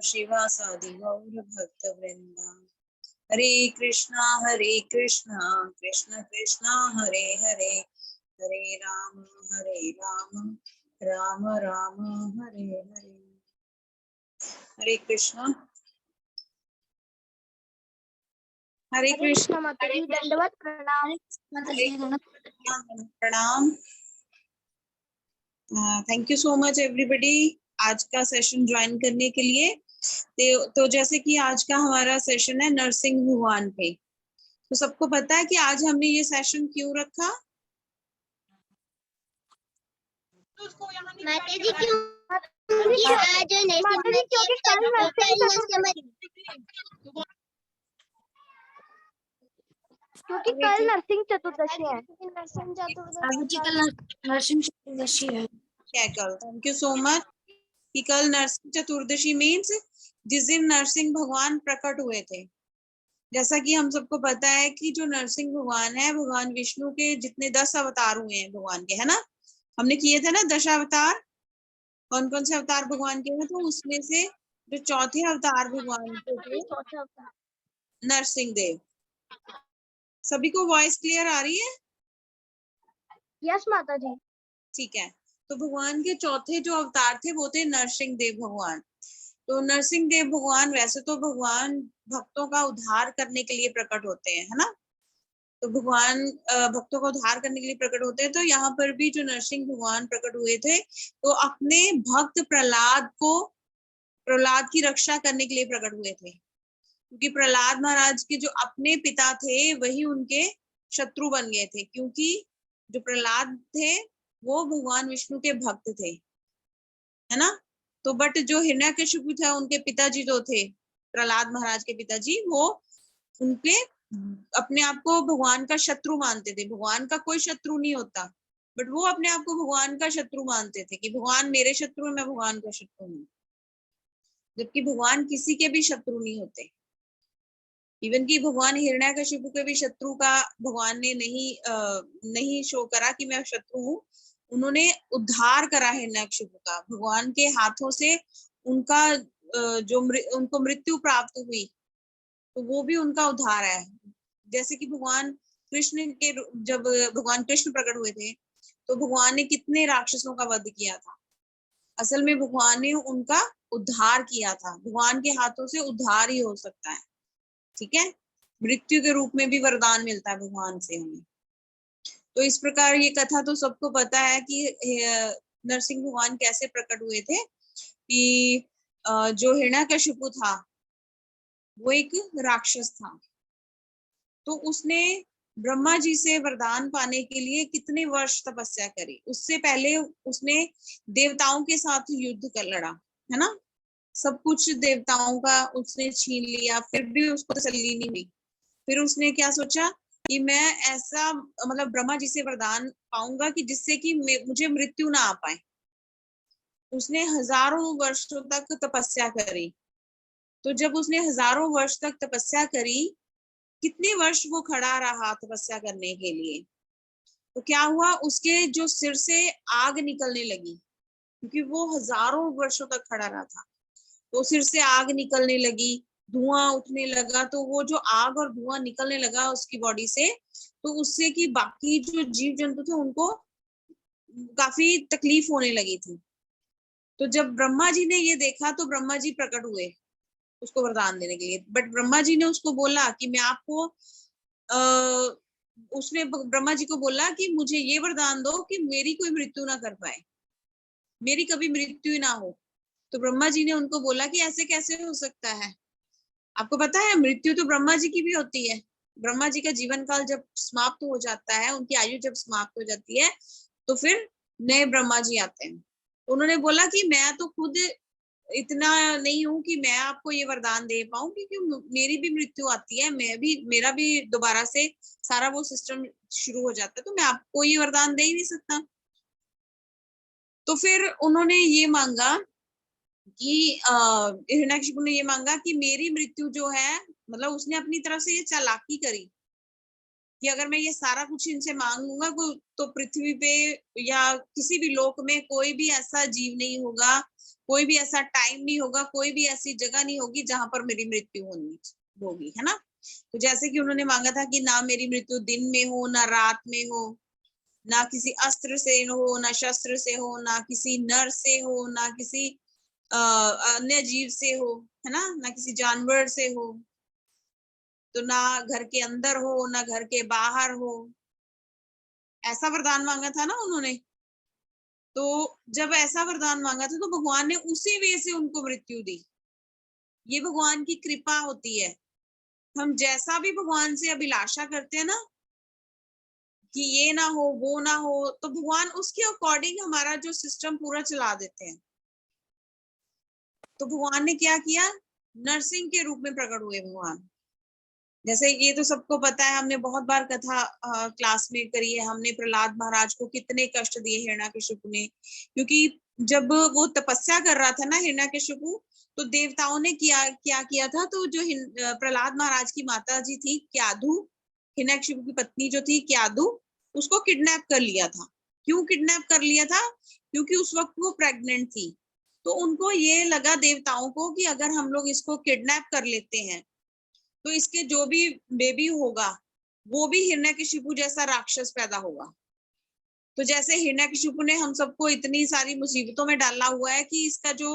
शिवासादि गौर भक्त वृंदा। हरे कृष्णा कृष्ण कृष्णा हरे हरे, हरे राम राम राम हरे हरे। हरे कृष्णा। हरे कृष्ण माता जी, दंडवत प्रणाम। प्रणाम। Thank you so much everybody आज का सेशन ज्वाइन करने के लिए। तो जैसे कि आज का हमारा सेशन है नरसिंह भगवान पे, तो सबको पता है कि आज हमने ये सेशन क्यों रखा? माता जी क्यों? माता जी क्योंकि कल नरसिंह चतुर्दशी है। नरसिंह चतुर्दशी है। कल थैंक यू सो मच कि कल नरसिंह चतुर्दशी मीन्स जिस दिन नरसिंह भगवान प्रकट हुए थे। जैसा कि हम सबको पता है कि जो नरसिंह भगवान है, भगवान विष्णु के जितने 10 अवतार हुए हैं भगवान के, है ना, हमने किए थे ना 10 अवतार। कौन कौन से अवतार भगवान के हैं? तो उसमें से जो चौथे अवतार भगवान के थे नरसिंह देव। सभी को वॉइस क्लियर आ रही है? यस माता जी। ठीक है, तो भगवान के चौथे जो अवतार थे वो थे नरसिंह देव भगवान। तो नरसिंह देव भगवान वैसे तो भगवान भक्तों का उद्धार करने के लिए प्रकट होते हैं, है ना। तो भगवान भक्तों का उद्धार करने के लिए प्रकट होते हैं। तो यहाँ पर भी जो नरसिंह भगवान प्रकट हुए थे तो अपने भक्त प्रहलाद की रक्षा करने के लिए प्रकट हुए थे, क्योंकि प्रहलाद महाराज के जो अपने पिता थे वही उनके शत्रु बन गए थे, क्योंकि जो प्रहलाद थे वो भगवान विष्णु के भक्त थे, है ना। तो बट जो हिरण्यकशिपु था उनके पिताजी जो थे, प्रहलाद महाराज के पिताजी, वो उनके अपने आप को भगवान का शत्रु मानते थे। भगवान का कोई शत्रु नहीं होता, बट वो अपने आप को भगवान का शत्रु मानते थे कि भगवान मेरे शत्रु है, मैं भगवान का शत्रु हूँ, जबकि भगवान किसी के भी शत्रु नहीं होते। इवन कि भगवान हिरण्यकशिपु के भी शत्रु का भगवान ने नहीं शो करा कि मैं शत्रु हूँ। उन्होंने उद्धार करा हिरण्यकशिपु का, भगवान के हाथों से उनका जो उनको मृत्यु प्राप्त हुई, तो वो भी उनका उद्धार है। जैसे कि भगवान कृष्ण के जब भगवान कृष्ण प्रकट हुए थे तो भगवान ने कितने राक्षसों का वध किया था। असल में भगवान ने उनका उद्धार किया था। भगवान के हाथों से उद्धार ही हो सकता है, ठीक है। मृत्यु के रूप में भी वरदान मिलता है भगवान से हमें। तो इस प्रकार ये कथा तो सबको पता है कि नरसिंह भगवान कैसे प्रकट हुए थे। कि जो हिरण्यकशिपु था वो एक राक्षस था, तो उसने ब्रह्मा जी से वरदान पाने के लिए कितने वर्ष तपस्या करी। उससे पहले उसने देवताओं के साथ युद्ध कर लड़ा, है ना। सब कुछ देवताओं का उसने छीन लिया, फिर भी उसको तसल्ली नहीं हुई। फिर उसने क्या सोचा कि मैं ऐसा मतलब ब्रह्मा जी से वरदान पाऊंगा कि जिससे कि मुझे मृत्यु ना आ पाए। उसने हजारों वर्षों तक तपस्या करी। तो जब उसने हजारों वर्ष तक तपस्या करी, कितने वर्ष वो खड़ा रहा तपस्या करने के लिए, तो क्या हुआ, उसके जो सिर से आग निकलने लगी, क्योंकि वो हजारों वर्षों तक खड़ा रहा था। तो सिर से आग निकलने लगी, धुआं उठने लगा। तो वो जो आग और धुआं निकलने लगा उसकी बॉडी से, तो उससे कि बाकी जो जीव जंतु थे उनको काफी तकलीफ होने लगी थी। तो जब ब्रह्मा जी ने ये देखा तो ब्रह्मा जी प्रकट हुए उसको वरदान देने के लिए। बट ब्रह्मा जी ने उसको बोला कि मैं आपको उसने ब्रह्मा जी को बोला कि मुझे ये वरदान दो कि मेरी कोई मृत्यु ना कर पाए, मेरी कभी मृत्यु ना हो। तो ब्रह्मा जी ने उनको बोला कि ऐसे कैसे हो सकता है, आपको पता है मृत्यु तो ब्रह्मा जी की भी होती है। ब्रह्मा जी का जीवन काल जब समाप्त हो जाता है, उनकी आयु जब समाप्त हो जाती है, तो फिर नए ब्रह्मा जी आते हैं। उन्होंने बोला कि मैं तो खुद इतना नहीं हूं कि मैं आपको ये वरदान दे पाऊं, क्योंकि मेरी भी मृत्यु आती है, मेरा भी दोबारा से सारा वो सिस्टम शुरू हो जाता है, तो मैं आपको ये वरदान दे ही नहीं सकता। तो फिर उन्होंने ये मांगा कि हिरण्यकशिपु ने ये मांगा कि मेरी मृत्यु जो है, मतलब उसने अपनी तरफ से ये चालाकी करी कि अगर मैं ये सारा कुछ इनसे मांगूंगा तो पृथ्वी पे या किसी भी लोक में कोई भी ऐसा जीव नहीं होगा, कोई भी ऐसा टाइम नहीं होगा, कोई भी ऐसी जगह नहीं होगी जहां पर मेरी मृत्यु होगी, है ना। तो जैसे कि उन्होंने मांगा था कि ना मेरी मृत्यु दिन में हो, ना रात में हो, ना किसी अस्त्र से हो, ना शस्त्र से हो, ना किसी नर से हो, ना किसी अन्य जीव से हो, है ना किसी जानवर से हो, तो ना घर के अंदर हो, ना घर के बाहर हो। ऐसा वरदान मांगा था ना उन्होंने। तो जब ऐसा वरदान मांगा था तो भगवान ने उसी वे से उनको मृत्यु दी। ये भगवान की कृपा होती है। हम जैसा भी भगवान से अभिलाषा करते हैं ना कि ये ना हो, वो ना हो, तो भगवान उसके अकॉर्डिंग हमारा जो सिस्टम पूरा चला देते हैं। तो भगवान ने क्या किया, नरसिंह के रूप में प्रकट हुए भगवान। जैसे ये तो सबको पता है, हमने बहुत बार कथा क्लास में करी है, हमने प्रहलाद महाराज को कितने कष्ट दिए हिरण्यकशिपु ने, क्योंकि जब वो तपस्या कर रहा था ना हिरण्यकशिपु, तो देवताओं ने क्या किया था, तो जो प्रहलाद महाराज की माता जी थी क्याधु, हिरण्यकशिपु की पत्नी जो थी क्याधु, उसको किडनैप कर लिया था। क्यों किडनैप कर लिया था? क्योंकि उस वक्त वो प्रेग्नेंट थी। तो उनको ये लगा देवताओं को कि अगर हम लोग इसको किडनैप कर लेते हैं तो इसके जो भी बेबी होगा वो भी हिरण्यकशिपु जैसा राक्षस पैदा होगा। तो जैसे हिरण्यकशिपु ने हम सबको इतनी सारी मुसीबतों में डाला हुआ है कि इसका जो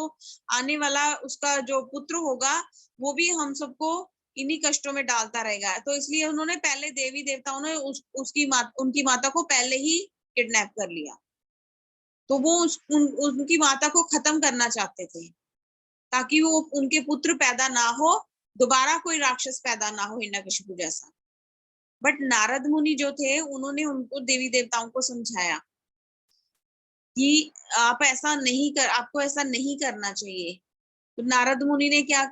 आने वाला उसका जो पुत्र होगा वो भी हम सबको इन्हीं कष्टों में डालता रहेगा। तो इसलिए उन्होंने पहले देवी देवताओं ने उनकी माता को पहले ही किडनैप कर लिया। तो वो उनकी माता को खत्म करना चाहते थे ताकि वो उनके पुत्र पैदा ना हो, दोबारा कोई राक्षस पैदा ना हो हिरण्यकशिपु जैसा। बट नारद मुनि जो थे उन्होंने उनको देवी देवताओं को समझाया कि आपको ऐसा नहीं करना चाहिए। तो नारद मुनि ने क्या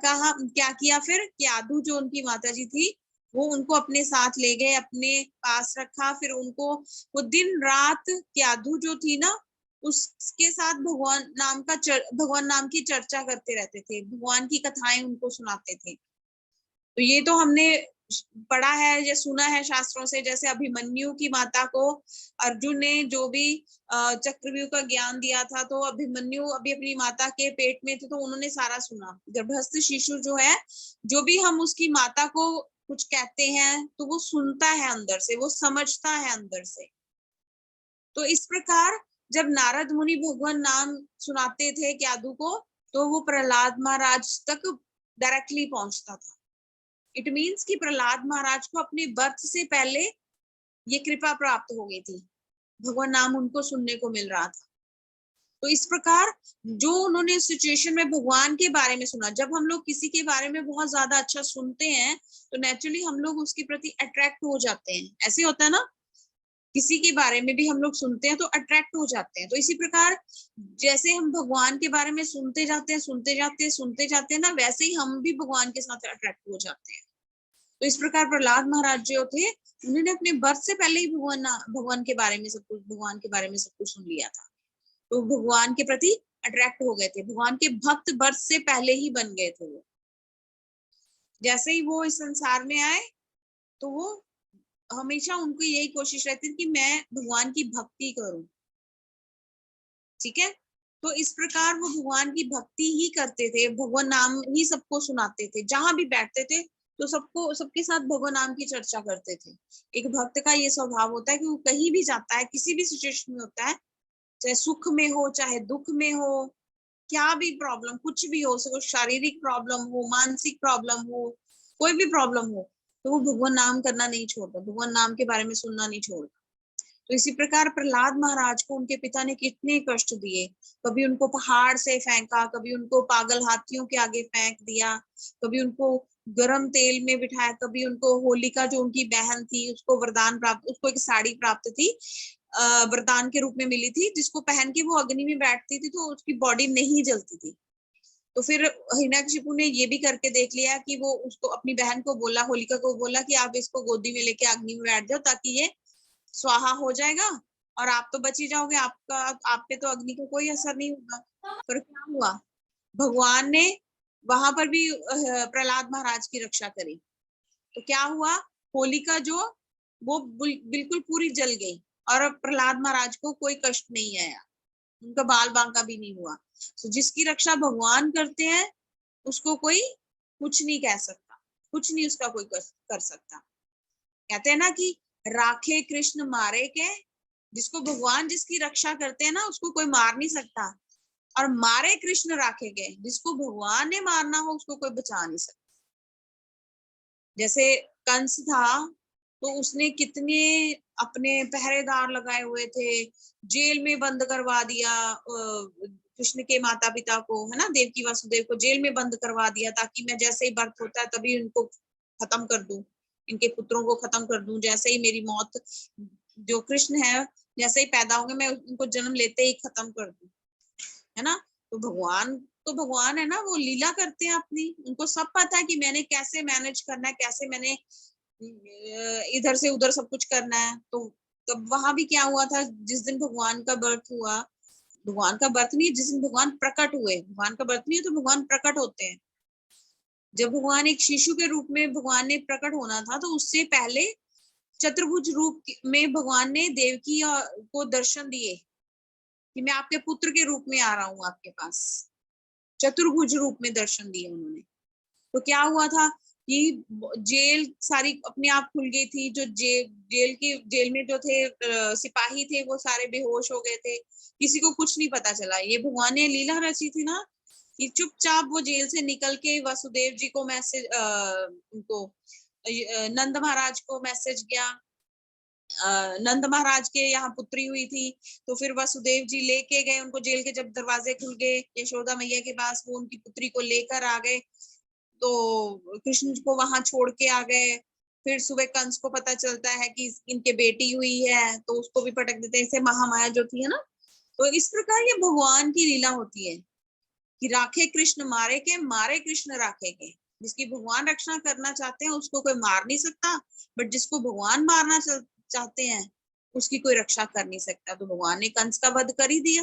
किया फिर, क्याधु जो उनकी माता जी थी वो उनको अपने साथ ले गए, अपने पास रखा, फिर उनको वो दिन रात क्याधु जो थी ना उसके साथ भगवान नाम की चर्चा करते रहते थे, भगवान की कथाएं उनको सुनाते थे। तो ये तो हमने पढ़ा है या सुना है शास्त्रों से, जैसे अभिमन्यु की माता को अर्जुन ने जो भी चक्रव्यूह का ज्ञान दिया था, तो अभिमन्यु अभी अपनी माता के पेट में थे तो उन्होंने सारा सुना। गर्भस्थ शिशु जो है, जो भी हम उसकी माता को कुछ कहते हैं तो वो सुनता है अंदर से, वो समझता है अंदर से। तो इस प्रकार जब नारद मुनि भगवान नाम सुनाते थे क्याधु को, तो वो प्रहलाद महाराज तक डायरेक्टली पहुंचता था। इट मीन्स कि प्रहलाद महाराज को अपने बर्थ से पहले ये कृपा प्राप्त हो गई थी, भगवान नाम उनको सुनने को मिल रहा था। तो इस प्रकार जो उन्होंने सिचुएशन में भगवान के बारे में सुना, जब हम लोग किसी के बारे में बहुत ज्यादा अच्छा सुनते हैं तो नेचुरली हम लोग उसके प्रति अट्रैक्ट हो जाते हैं। ऐसे होता है ना, किसी के बारे में भी हम लोग सुनते हैं तो अट्रैक्ट हो जाते हैं। तो इसी प्रकार जैसे हम भगवान के बारे में सुनते जाते हैं ना, वैसे ही हम भी भगवान के साथ अट्रैक्ट हो जाते हैं। तो इस प्रकार प्रहलाद महाराज जो थे उन्होंने अपने बर्थ से पहले ही भगवान के बारे में सब कुछ सुन लिया था। तो भगवान के प्रति अट्रैक्ट हो गए थे, भगवान के भक्त बर्थ से पहले ही बन गए थे वो। जैसे ही वो इस संसार में आए तो वो हमेशा उनको यही कोशिश रहती थी कि मैं भगवान की भक्ति करूं। ठीक है, तो इस प्रकार वो भगवान की भक्ति ही करते थे, भगवान नाम ही सबको सुनाते थे, जहां भी बैठते थे तो सबके साथ भगवान नाम की चर्चा करते थे। एक भक्त का ये स्वभाव होता है कि वो कहीं भी जाता है, किसी भी सिचुएशन में होता है, चाहे सुख में हो चाहे दुख में हो, क्या भी प्रॉब्लम कुछ भी हो, शारीरिक प्रॉब्लम हो, मानसिक प्रॉब्लम हो, कोई भी प्रॉब्लम हो, तो वो भगवान नाम करना नहीं छोड़ता, भगवान नाम के बारे में सुनना नहीं छोड़ता। तो इसी प्रकार प्रहलाद महाराज को उनके पिता ने कितने कष्ट दिए, कभी उनको पहाड़ से फेंका, कभी उनको पागल हाथियों के आगे फेंक दिया, कभी उनको गरम तेल में बिठाया, कभी उनको होलिका जो उनकी बहन थी उसको एक साड़ी प्राप्त थी, वरदान के रूप में मिली थी, जिसको पहन के वो अग्नि में बैठती थी तो उसकी बॉडी नहीं जलती थी। तो फिर हिरण्यकशिपु ने ये भी करके देख लिया कि वो उसको अपनी बहन को बोला, होलिका को बोला कि आप इसको गोदी में लेके अग्नि में बैठ जाओ ताकि ये स्वाहा हो जाएगा और आप तो बच ही जाओगे, आप पे तो अग्नि का कोई असर नहीं होगा। पर क्या हुआ, भगवान ने वहां पर भी प्रहलाद महाराज की रक्षा करी। तो क्या हुआ, होलिका जो वो बिल्कुल पूरी जल गई और अब प्रहलाद महाराज को कोई कष्ट नहीं आया, उनका बाल बांका भी नहीं हुआ। तो जिसकी रक्षा भगवान करते हैं उसको कोई कुछ नहीं कह सकता, कुछ नहीं उसका कोई कर सकता। कहते हैं ना कि राखे कृष्ण मारे के, जिसको भगवान जिसकी रक्षा करते हैं ना उसको कोई मार नहीं सकता, और मारे कृष्ण राखे गए, जिसको भगवान ने मारना हो उसको कोई बचा नहीं सकता। जैसे कंस था तो उसने कितने अपने पहरेदार लगाए हुए थे, जेल में बंद करवा दिया कृष्ण के माता पिता को, है ना, देवकी वासुदेव को जेल में बंद करवा दिया, ताकि मैं जैसे ही बर्थ होता है तभी उनको खत्म कर दूं, इनके पुत्रों को खत्म कर दूं, जैसे ही मेरी मौत, जो कृष्ण है जैसे ही पैदा होंगे मैं उनको जन्म लेते ही खत्म कर दूं, है ना। तो भगवान है ना, वो लीला करते हैं अपनी, उनको सब पता है कि मैंने कैसे मैनेज करना है, कैसे मैंने इधर से उधर सब कुछ करना है। तो तब वहां भी क्या हुआ था, जिस दिन भगवान का बर्थ हुआ, भगवान का बर्थ नहीं, जिस दिन भगवान प्रकट हुए, भगवान का बर्थ नहीं है तो भगवान प्रकट होते हैं। जब भगवान एक शिशु के रूप में भगवान ने प्रकट होना था, तो उससे पहले चतुर्भुज रूप में भगवान ने देवकी को दर्शन दिए कि मैं आपके पुत्र के रूप में आ रहा हूँ आपके पास, चतुर्भुज रूप में दर्शन दिए उन्होंने। तो क्या हुआ था कि जेल सारी अपने आप खुल गई थी, जो जेल में जो थे सिपाही थे वो सारे बेहोश हो गए थे, किसी को कुछ नहीं पता चला। ये भगवान ने लीला रची थी ना कि चुपचाप वो जेल से निकल के वासुदेव जी को मैसेज, उनको नंद महाराज को मैसेज गया, नंद महाराज के यहाँ पुत्री हुई थी, तो फिर वसुदेव जी लेके गए उनको जेल के, जब दरवाजे खुल गए यशोदा मैया के पास, वो उनकी पुत्री को लेकर आ गए, तो कृष्ण को वहां छोड़ के आ गए। फिर सुबह कंस को पता चलता है कि इनके बेटी हुई है, तो उसको भी पटक देते हैं, ऐसे महामाया जो थी है ना। तो इस प्रकार ये भगवान की लीला होती है कि राखे कृष्ण मारे के, मारे कृष्ण राखे के। जिसकी भगवान रक्षा करना चाहते हैं उसको कोई मार नहीं सकता, बट जिसको भगवान मारना चाहते हैं उसकी कोई रक्षा कर नहीं सकता। तो भगवान ने कंस का वध कर ही दिया,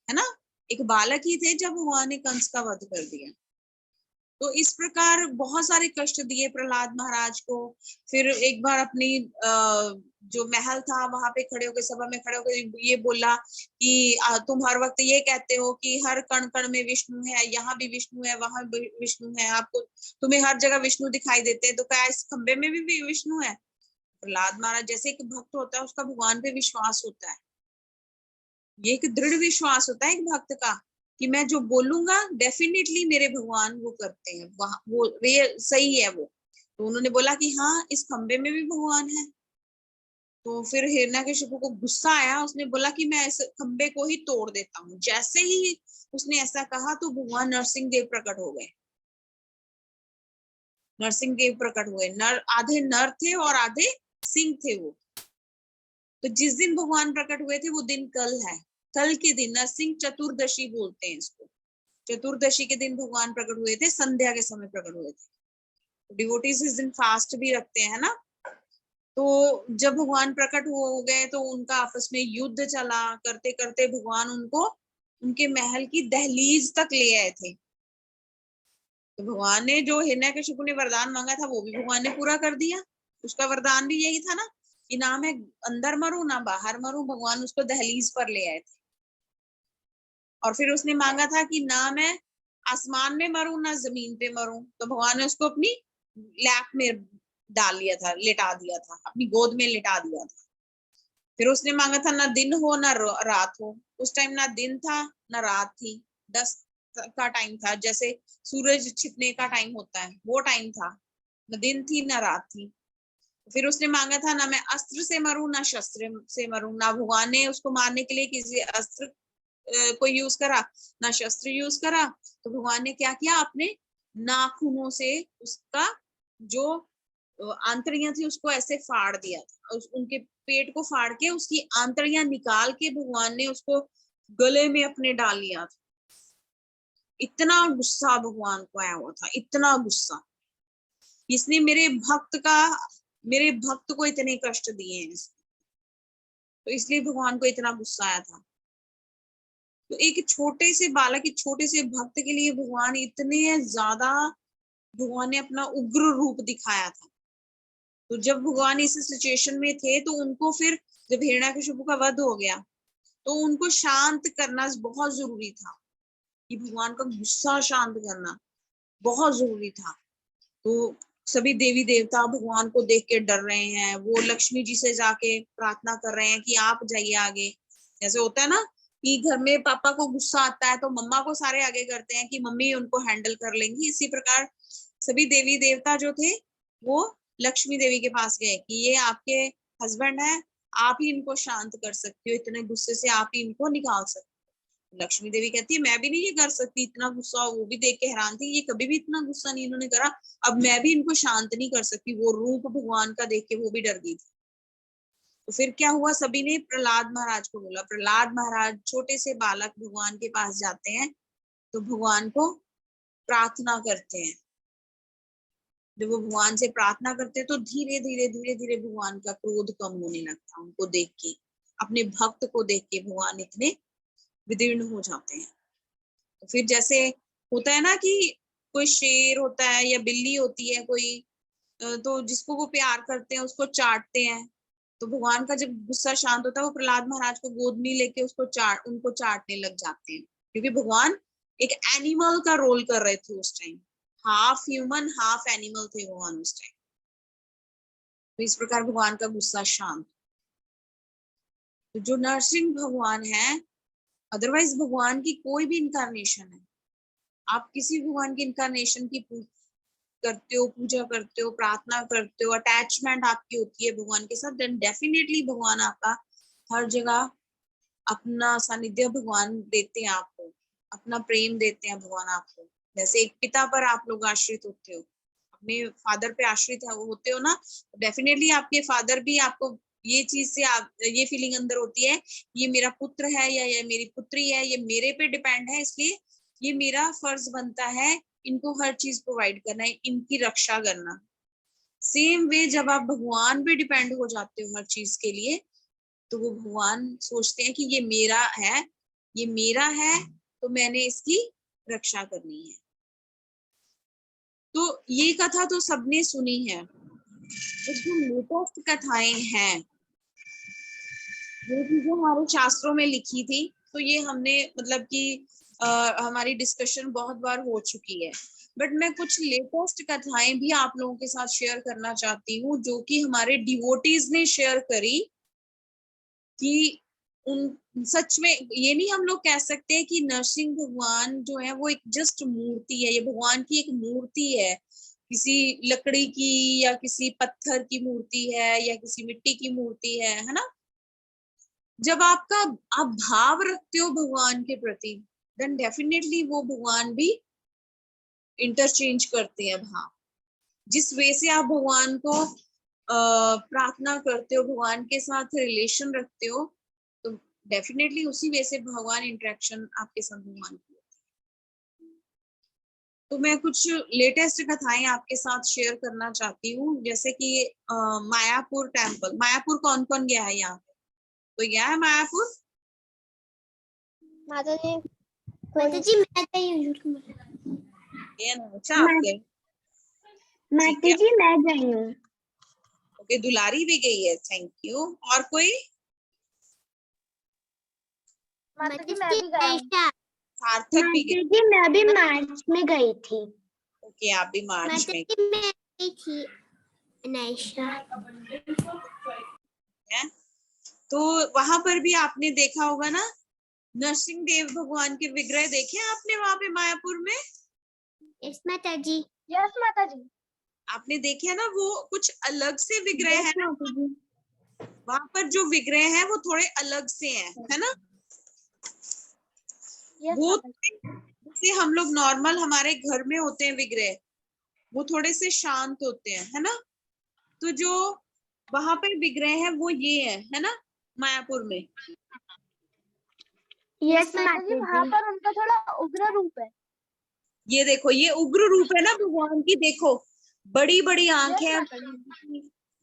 है ना, एक बालक ही थे जब भगवान ने कंस का वध कर दिया। तो इस प्रकार बहुत सारे कष्ट दिए प्रहलाद महाराज को। फिर एक बार अपनी जो महल था वहां पे खड़े होकर, सभा में खड़े होकर ये बोला कि तुम हर वक्त ये कहते हो कि हर कण कण में विष्णु है, यहाँ भी विष्णु है, वहां भी विष्णु है, आपको तुम्हें हर जगह विष्णु दिखाई देते हैं, तो क्या इस खंबे में भी विष्णु है? प्रहलाद महाराज जैसे एक भक्त होता है उसका भगवान पे विश्वास होता है, ये एक दृढ़ विश्वास होता है एक भक्त का कि मैं जो बोलूंगा डेफिनेटली मेरे भगवान वो करते हैं, वो ये सही है वो। तो उन्होंने बोला कि हाँ इस खंबे में भी भगवान है। तो फिर हिरण्यकशिपु को गुस्सा आया, उसने बोला कि मैं इस खंबे को ही तोड़ देता हूँ। जैसे ही उसने ऐसा कहा तो भगवान नरसिंह देव प्रकट हो गए, नरसिंह देव प्रकट हुए। नर आधे नर थे और आधे सिंह थे वो। तो जिस दिन भगवान प्रकट हुए थे वो दिन कल है, कल के दिन नरसिंह चतुर्दशी बोलते हैं इसको। चतुर्दशी के दिन भगवान प्रकट हुए थे, संध्या के समय प्रकट हुए थे। डिवोटीज इस दिन फास्ट भी रखते हैं ना। तो जब भगवान प्रकट हो गए तो उनका आपस में युद्ध चला, करते करते भगवान उनको उनके महल की दहलीज तक ले आए थे। तो भगवान ने जो हिरण्यकशिपु ने वरदान मांगा था वो भी भगवान ने पूरा कर दिया। उसका वरदान भी यही था ना कि ना मैं अंदर मरूं ना बाहर मरूं, भगवान उसको दहलीज पर ले आए थे। और फिर उसने मांगा था कि ना मैं आसमान में मरूं ना जमीन पे मरूं, तो भगवान ने उसको अपनी लैप में डाल लिया था, लिटा दिया था, अपनी गोद में लिटा दिया था। फिर उसने मांगा था ना दिन हो ना रात हो। उस टाइम ना दिन था ना रात थी, 10 का टाइम था, जैसे सूरज छिपने का टाइम होता है वो टाइम था, ना दिन थी ना रात थी। फिर उसने मांगा था ना मैं अस्त्र से मरूं ना शस्त्र से मरूं, ना भगवान ने उसको मारने के लिए किसी अस्त्र को यूज करा ना शस्त्र यूज करा। तो भगवान ने क्या किया, अपने नाखूनों से उसका जो आंतड़ियां थी उसको ऐसे फाड़ दिया था, उनके पेट को फाड़ के उसकी आंतड़ियां निकाल के भगवान ने उसको गले में अपने डाल लिया था। इतना गुस्सा भगवान को आया हुआ था, इतना गुस्सा, इसने मेरे भक्त को इतने कष्ट दिए हैं, तो इसलिए भगवान को इतना गुस्सा आया था। तो एक छोटे से बालक, एक छोटे से भक्त के लिए भगवान इतने ज्यादा, भगवान ने अपना उग्र रूप दिखाया था। तो जब भगवान इस सिचुएशन में थे तो उनको फिर जब हिरण्यकशिपु का वध हो गया तो उनको शांत करना बहुत जरूरी था, कि भगवान का गुस्सा शांत करना बहुत जरूरी था। तो सभी देवी देवता भगवान को देख के डर रहे हैं, वो लक्ष्मी जी से जाके प्रार्थना कर रहे हैं कि आप जाइए आगे। जैसे होता है ना कि घर में पापा को गुस्सा आता है तो मम्मा को सारे आगे करते हैं कि मम्मी उनको हैंडल कर लेंगी, इसी प्रकार सभी देवी देवता जो थे वो लक्ष्मी देवी के पास गए कि ये आपके हस्बैंड है, आप ही इनको शांत कर सकती हो, इतने गुस्से से आप ही इनको निकाल सकते हो। लक्ष्मी देवी कहती है मैं भी नहीं ये कर सकती, इतना गुस्सा। वो भी देख के हैरान थी, ये कभी भी इतना गुस्सा नहीं इन्होंने करा, अब मैं भी इनको शांत नहीं कर सकती। वो रूप भगवान का देख के वो भी डर गई थी। तो फिर क्या हुआ, सभी ने प्रहलाद महाराज को बोला। प्रहलाद महाराज छोटे से बालक भगवान के पास जाते हैं तो भगवान को प्रार्थना करते हैं। जब वो भगवान से प्रार्थना करते हैं तो धीरे धीरे भगवान का क्रोध कम होने लगता है। उनको देख के, अपने भक्त को देख के भगवान इतने विदीर्ण हो जाते हैं। तो फिर जैसे होता है ना कि कोई शेर होता है या बिल्ली होती है कोई, तो जिसको वो प्यार करते हैं उसको चाटते हैं। तो भगवान का जब गुस्सा शांत होता है वो प्रहलाद महाराज को गोद में लेके उनको चाटने लग जाते हैं, क्योंकि भगवान एक एनिमल का रोल कर रहे थे उस time. Half human half animal थे भगवान उस टाइम। तो इस प्रकार भगवान का गुस्सा शांत। तो जो नरसिंह भगवान है, अदरवाइज भगवान की कोई भी इनकारनेशन है, आप किसी भगवान की इनकारनेशन की करते हो, पूजा करते हो, प्रार्थना करते हो, अटैचमेंट आपकी होती है भगवान के साथ, देन डेफिनेटली भगवान आपका हर जगह अपना सानिध्य भगवान देते हैं आपको, अपना प्रेम देते हैं भगवान आपको। जैसे एक पिता पर आप लोग आश्रित होते हो, अपने फादर पे आश्रित होते हो ना, डेफिनेटली आपके फादर भी आपको ये चीज से ये फीलिंग अंदर होती है, ये मेरा पुत्र है या ये मेरी पुत्री है, ये मेरे पे डिपेंड है, इसलिए ये मेरा फर्ज बनता है इनको हर चीज प्रोवाइड करना है, इनकी रक्षा करना। सेम वे जब आप भगवान पे डिपेंड हो जाते हो हर चीज के लिए, तो वो भगवान सोचते हैं कि ये मेरा है, ये मेरा है, तो मैंने इसकी रक्षा करनी है। तो ये कथा तो सबने सुनी है, तो जो लेटेस्ट कथाएं हैं जो चीजें हमारे शास्त्रों में लिखी थी, तो ये हमने मतलब कि हमारी डिस्कशन बहुत बार हो चुकी है। बट मैं कुछ लेटेस्ट कथाएं भी आप लोगों के साथ शेयर करना चाहती हूँ, जो कि हमारे डिवोटीज ने शेयर करी। कि उन सच में ये नहीं हम लोग कह सकते हैं कि नरसिंह भगवान जो है वो एक जस्ट मूर्ति है, ये भगवान की एक मूर्ति है, किसी लकड़ी की या किसी पत्थर की मूर्ति है या किसी मिट्टी की मूर्ति है ना। जब आप भाव रखते हो भगवान के प्रति, देन डेफिनेटली वो भगवान भी इंटरचेंज करते हैं भाव। जिस वे से आप भगवान को प्रार्थना करते हो, भगवान के साथ रिलेशन रखते हो, तो डेफिनेटली उसी वे से भगवान इंटरेक्शन आपके साथ भगवान की होती है। तो मैं कुछ लेटेस्ट कथाएं आपके साथ शेयर करना चाहती हूँ, जैसे कि मायापुर टेम्पल। मायापुर कौन कौन गया है यहाँ पे? कोई गया है मायापुर? माता जी मैं गई हूँ। ओके, दुलारी भी गई है, थैंक यू। और कोई? माता जी मैं भी गया हूँ। सार्थक भी गई? जी मैं भी मार्च में गई थी। ओके, आप भी मार्च में गई थी। है? तो वहां पर भी आपने देखा होगा ना, नरसिंह देव भगवान के विग्रह देखे आपने वहां पे मायापुर में? यस माता जी। यस माता जी। आपने देखे ना, वो कुछ अलग से विग्रह है ना वहां पर, जो विग्रह है वो थोड़े अलग से हैं, है ना? वो जैसे हम लोग नॉर्मल हमारे घर में होते हैं विग्रह, वो थोड़े से शांत होते हैं, है ना? तो जो वहां पर विग्रह है वो ये है ना, मायापुर में। यस माता जी, वहाँ पर उनका थोड़ा उग्र रूप है। ये देखो, ये उग्र रूप है ना भगवान की, देखो बड़ी बड़ी आंखें,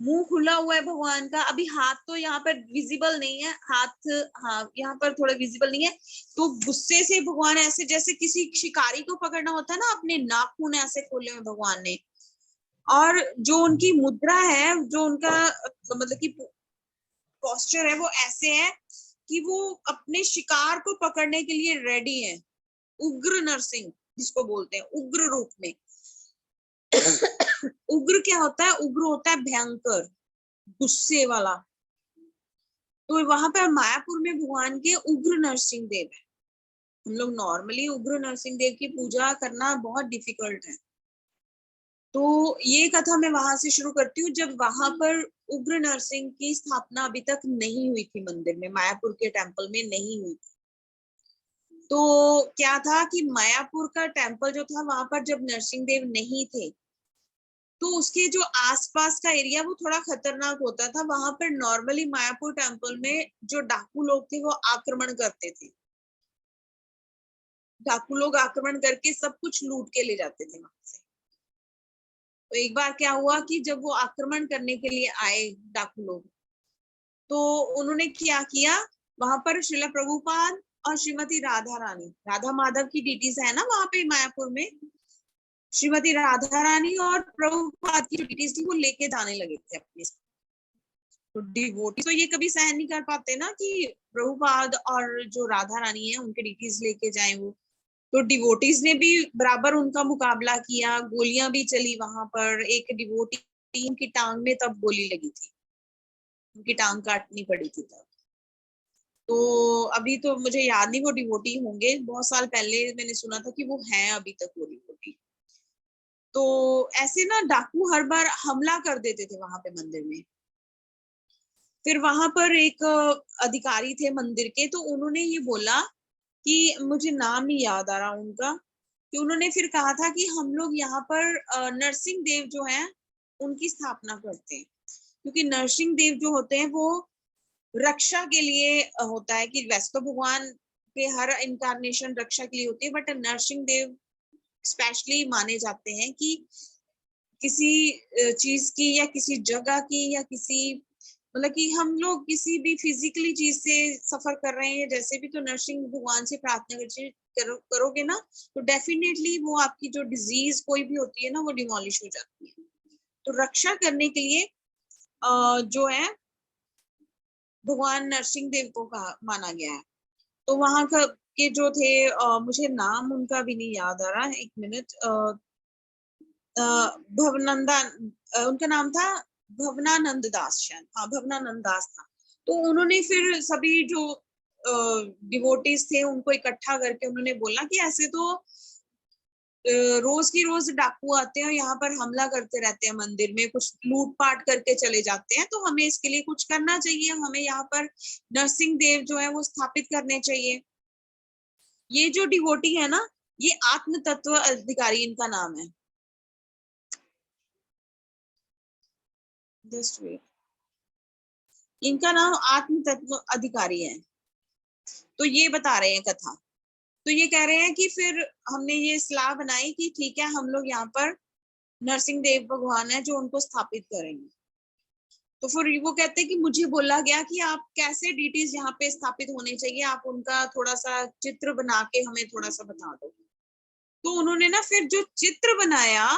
मुंह खुला हुआ है भगवान का। अभी हाथ तो यहाँ पर विजिबल नहीं है, हाथ हाँ यहाँ पर थोड़ा विजिबल नहीं है। तो गुस्से से भगवान ऐसे जैसे किसी शिकारी को पकड़ना होता है ना, अपने नाखून ऐसे खोले हुए भगवान ने, और जो उनकी मुद्रा है, जो उनका मतलब कि पोस्चर है, वो ऐसे है कि वो अपने शिकार को पकड़ने के लिए रेडी है। उग्र नरसिंह जिसको बोलते हैं, उग्र रूप में। उग्र क्या होता है? उग्र होता है भयंकर, गुस्से वाला। तो वहां पर मायापुर में भगवान के उग्र नरसिंह देव है। हम लोग नॉर्मली उग्र नरसिंह देव की पूजा करना बहुत डिफिकल्ट है। तो ये कथा मैं वहां से शुरू करती हूँ, जब वहां पर उग्र नरसिंह की स्थापना अभी तक नहीं हुई थी मंदिर में, मायापुर के टेम्पल में नहीं हुई थी। तो क्या था कि मायापुर का टेम्पल जो था, वहां पर जब नरसिंह देव नहीं थे, तो उसके जो आसपास का एरिया वो थोड़ा खतरनाक होता था। वहां पर नॉर्मली मायापुर टेम्पल में जो डाकू लोग थे वो आक्रमण करते थे। डाकू लोग आक्रमण करके सब कुछ लूट के ले जाते थे वहां से। तो एक बार क्या हुआ कि जब वो आक्रमण करने के लिए आए डाकू लोग, तो उन्होंने क्या किया, वहां पर श्रील प्रभुपाद और श्रीमती राधा रानी, राधा माधव की डीटीज है ना वहां पे मायापुर में, श्रीमती राधा रानी और प्रभुपाद की जो डीटीज थी वो लेके जाने लगे थे अपने। तो डिवोटी तो ये कभी सहन नहीं कर पाते ना कि प्रभुपाद और जो राधा रानी है उनके डीटीज लेके जाए वो। तो डिवोटीज ने भी बराबर उनका मुकाबला किया, गोलियां भी चली वहां पर। एक डिवोटी की टांग में तब गोली लगी थी, उनकी टांग काटनी पड़ी थी तब। तो अभी तो मुझे याद नहीं वो डिवोटी होंगे, बहुत साल पहले मैंने सुना था कि वो हैं अभी तक वो डिवोटी। तो ऐसे ना डाकू हर बार हमला कर देते थे वहां पे मंदिर में। फिर वहां पर एक अधिकारी थे मंदिर के, तो उन्होंने ये बोला कि मुझे नाम नहीं याद आ रहा उनका, कि उन्होंने फिर कहा था कि हम लोग यहाँ पर नरसिंह देव जो हैं उनकी स्थापना करते हैं। क्योंकि नरसिंह देव जो होते हैं वो रक्षा के लिए होता है, कि वैसे तो भगवान के हर इनकारनेशन रक्षा के लिए होती है, बट नरसिंह देव स्पेशली माने जाते हैं कि किसी चीज की या किसी जगह की या किसी मतलब कि हम लोग किसी भी फिजिकली चीज से सफर कर रहे हैं जैसे भी, तो नरसिंह भगवान से प्रार्थना करोगे ना, तो डेफिनेटली वो आपकी जो डिजीज कोई भी होती है ना वो डिमोलिश हो जाती है। तो रक्षा करने के लिए जो है भगवान नरसिंह देव को माना गया है। तो वहां के जो थे मुझे नाम उनका भी नहीं याद आ रहा, एक मिनट। भवनंदा उनका नाम था, भवनानंद दास शायद, हाँ भवनानंद दास था। तो उन्होंने फिर सभी जो डिवोटीज थे उनको इकट्ठा करके उन्होंने बोला कि ऐसे तो रोज की रोज डाकू आते हैं और यहाँ पर हमला करते रहते हैं मंदिर में, कुछ लूटपाट करके चले जाते हैं, तो हमें इसके लिए कुछ करना चाहिए, हमें यहाँ पर नरसिंह देव जो है वो स्थापित करने चाहिए। ये जो डिवोटी है ना, ये आत्म तत्व अधिकारी इनका नाम है। जस्ट वेट, इनका नाम आत्म तत्व अधिकारी है। तो ये बता रहे हैं कथा। तो ये कह रहे हैं कि फिर हमने ये सलाह बनाई कि ठीक है हम लोग यहाँ पर नरसिंह देव भगवान है जो उनको स्थापित करेंगे। तो फिर वो कहते हैं कि मुझे बोला गया कि आप कैसे डीटीज यहाँ पे स्थापित होने चाहिए, आप उनका थोड़ा सा चित्र बना के हमें थोड़ा सा बता दो। तो उन्होंने ना फिर जो चित्र बनाया,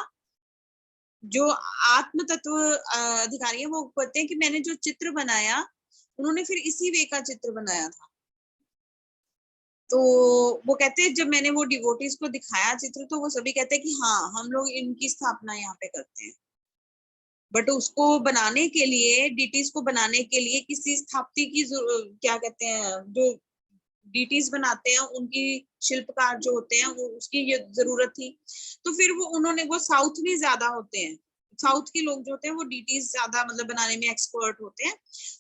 जो आत्म तत्व अधिकारी है वो कहते हैं कि मैंने जो चित्र बनाया, उन्होंने फिर इसी वे का चित्र बनाया था। तो वो कहते हैं जब मैंने वो डिवोटीज को दिखाया चित्र, तो वो सभी कहते हैं कि हाँ हम लोग इनकी स्थापना यहाँ पे करते हैं। बट उसको बनाने के लिए, डीटीज को बनाने के लिए किसी स्थापति की क्या कहते हैं, जो डीटीज बनाते हैं उनकी शिल्पकार जो होते हैं वो उसकी ये जरूरत थी। तो फिर वो उन्होंने, वो साउथ में ज्यादा होते हैं, साउथ के लोग जो होते हैं वो डीटीज ज्यादा मतलब बनाने में एक्सपर्ट होते हैं।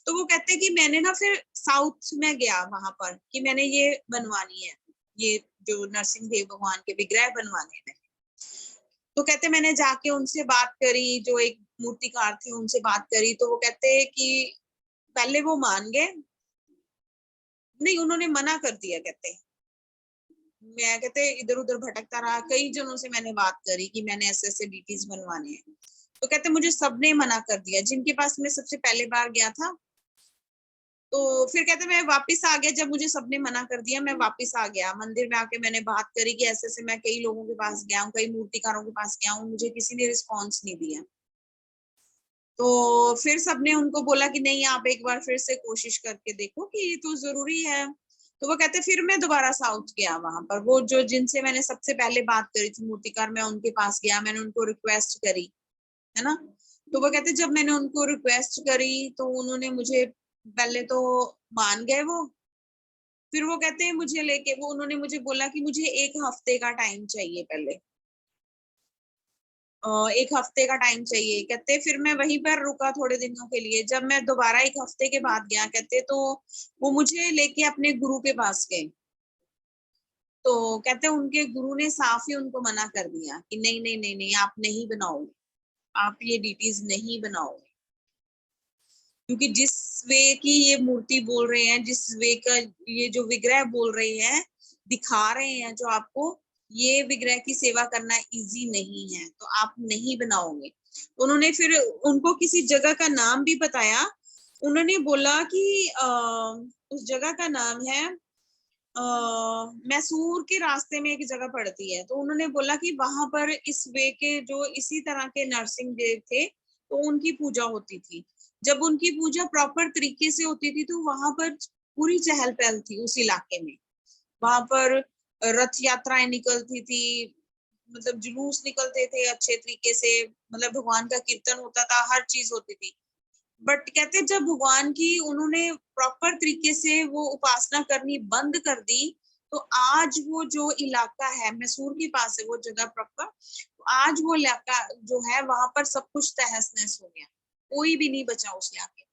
तो वो कहते हैं कि मैंने ना फिर साउथ में गया वहां पर कि मैंने ये बनवानी है, ये जो नरसिंह देव भगवान के विग्रह बनवाने में। तो कहते मैंने जाके उनसे बात करी, जो एक मूर्तिकार थे उनसे बात करी, तो वो कहते कि पहले वो मान गए, नहीं उन्होंने मना कर दिया। कहते इधर उधर भटकता रहा, कई जनों से मैंने बात करी कि मैंने ऐसे ऐसे डीटीज बनवाने हैं। तो कहते मुझे सबने मना कर दिया, जिनके पास मैं सबसे पहले बार गया था। तो फिर कहते मैं वापस आ गया, जब मुझे सबने मना कर दिया मैं वापस आ गया मंदिर में। आके मैंने बात करी कि ऐसे ऐसे मैं कई लोगों के पास गया हूँ, कई मूर्तिकारों के पास गया हूँ, मुझे किसी ने रिस्पॉन्स नहीं दिया। तो फिर सबने उनको बोला कि नहीं, आप एक बार फिर से कोशिश करके देखो कि ये तो जरूरी है। तो वो कहते फिर मैं दोबारा साउथ गया, वहां पर वो जो जिनसे मैंने सबसे पहले बात करी थी मूर्तिकार, मैं उनके पास गया, मैंने उनको रिक्वेस्ट करी, है ना। तो वो कहते जब मैंने उनको रिक्वेस्ट करी तो उन्होंने मुझे पहले तो मान गए वो। फिर वो कहते हैं मुझे लेके वो उन्होंने मुझे बोला कि मुझे 1 हफ्ते का टाइम चाहिए पहले, 1 हफ्ते का टाइम चाहिए कहते। फिर मैं वहीं पर रुका थोड़े दिनों के लिए। जब मैं दोबारा 1 हफ्ते के बाद गया कहते, तो वो मुझे लेके अपने गुरु के पास गए। तो कहते उनके गुरु ने साफ ही उनको मना कर दिया कि नहीं नहीं नहीं नहीं, आप नहीं बनाओगे, आप ये डीटीज नहीं बनाओगे, क्योंकि जिस वे की ये मूर्ति बोल रहे हैं, जिस वे का ये जो विग्रह बोल रहे हैं, दिखा रहे हैं जो आपको, ये विग्रह की सेवा करना इजी नहीं है, तो आप नहीं बनाओगे। उन्होंने फिर उनको किसी जगह का नाम भी बताया। उन्होंने बोला कि उस जगह का नाम है मैसूर के रास्ते में एक जगह पड़ती है। तो उन्होंने बोला कि वहां पर इस वे के जो इसी तरह के नरसिंह देव थे, तो उनकी पूजा होती थी। जब उनकी पूजा प्रॉपर तरीके से होती थी तो वहां पर पूरी चहल पहल थी उस इलाके में। वहां पर रथ यात्राएं निकलती थी, मतलब जुलूस निकलते थे अच्छे तरीके से, मतलब भगवान का कीर्तन होता था, हर चीज होती थी। बट कहते जब भगवान की उन्होंने प्रॉपर तरीके से वो उपासना करनी बंद कर दी, तो आज वो जो इलाका है मैसूर के पास है वो जगह प्रॉपर, तो आज वो इलाका जो है वहां पर सब कुछ तहस नहस हो गया, कोई भी नहीं बचा उस इलाके।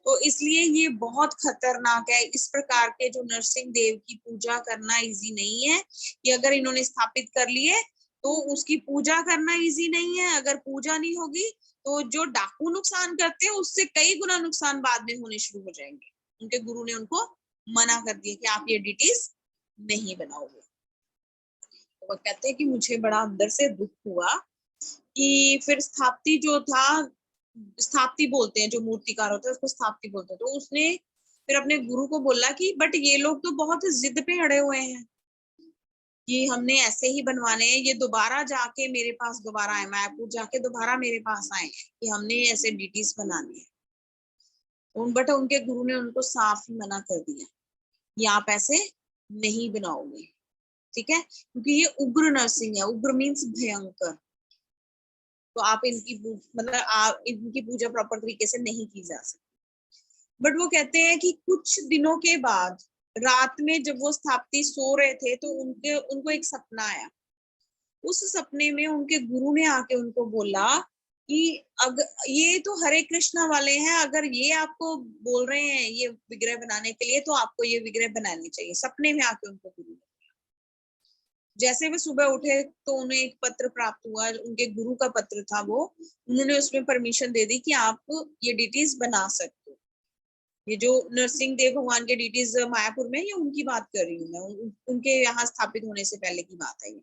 तो इसलिए ये बहुत खतरनाक है। इस प्रकार के जो नरसिंह देव की पूजा करना इजी नहीं है, कि अगर इन्होंने स्थापित कर लिए तो उसकी पूजा करना इजी नहीं है। अगर पूजा नहीं होगी तो जो डाकू नुकसान करते हैं उससे कई गुना नुकसान बाद में होने शुरू हो जाएंगे। उनके गुरु ने उनको मना कर दिया कि आप ये डिटीज नहीं बनाओगे। तो वो कहते हैं कि मुझे बड़ा अंदर से दुख हुआ कि फिर स्थापति जो था, स्थापति बोलते हैं जो मूर्तिकार होता है उसको स्थापति बोलते हैं, तो उसने फिर अपने गुरु को बोला कि बट ये लोग तो बहुत जिद पे अड़े हुए हैं कि हमने ऐसे ही बनवाने हैं, ये दोबारा जाके मेरे पास दोबारा आए, मायापुर जाके दोबारा मेरे पास आए कि हमने ऐसे डीटीज बनाने हैं। बट उनके गुरु ने उनको साफ ही मना कर दिया कि आप ऐसे नहीं बनाओगे, ठीक है, क्योंकि ये उग्र नरसिंह है। उग्र मीन्स भयंकर। तो आप इनकी मतलब आप इनकी पूजा प्रॉपर तरीके से नहीं की जा सकती। बट वो कहते हैं कि कुछ दिनों के बाद रात में जब वो स्थापति सो रहे थे तो उनको एक सपना आया। उस सपने में उनके गुरु ने आके उनको बोला कि अगर ये तो हरे कृष्णा वाले हैं, अगर ये आपको बोल रहे हैं ये विग्रह बनाने के लिए, तो आपको ये विग्रह बनानी चाहिए। सपने में आके उनको गुरु ने। जैसे वे सुबह उठे तो उन्हें एक पत्र प्राप्त हुआ, उनके गुरु का पत्र था वो। उन्होंने उसमें परमिशन दे दी कि आप ये डीटीज बना सकते हो। ये जो नरसिंह देव भगवान के डीटीज मायापुर में, ये उनकी बात कर रही हूँ मैं, उनके यहाँ स्थापित होने से पहले की बात है ये।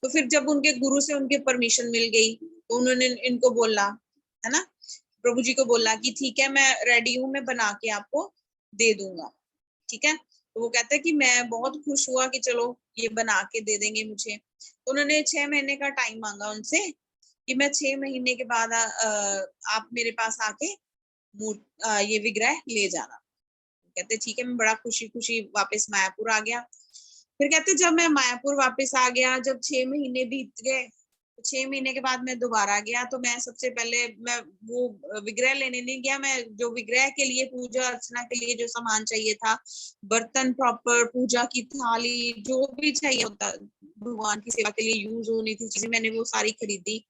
तो फिर जब उनके गुरु से उनके परमिशन मिल गई तो उन्होंने इनको बोला, है ना, प्रभु जी को बोला कि ठीक है मैं रेडी हूँ, मैं बना के आपको दे दूंगा, ठीक है। तो वो कहते हैं कि मैं बहुत खुश हुआ कि चलो ये बना के दे देंगे मुझे। तो उन्होंने 6 महीने का टाइम मांगा उनसे कि मैं 6 महीने के बाद आप मेरे पास आके ये विग्रह ले जाना। कहते ठीक है, मैं बड़ा खुशी खुशी वापस मायापुर आ गया। फिर कहते जब मैं मायापुर वापस आ गया, जब 6 महीने बीत गए, तो 6 महीने के बाद मैं दोबारा गया। तो मैं सबसे पहले मैं वो विग्रह लेने नहीं गया, मैं जो विग्रह के लिए पूजा अर्चना के लिए जो सामान चाहिए था, बर्तन प्रॉपर, पूजा की थाली, जो भी चाहिए होता भगवान की सेवा के लिए यूज होनी थी चीजें, मैंने वो सारी खरीदी।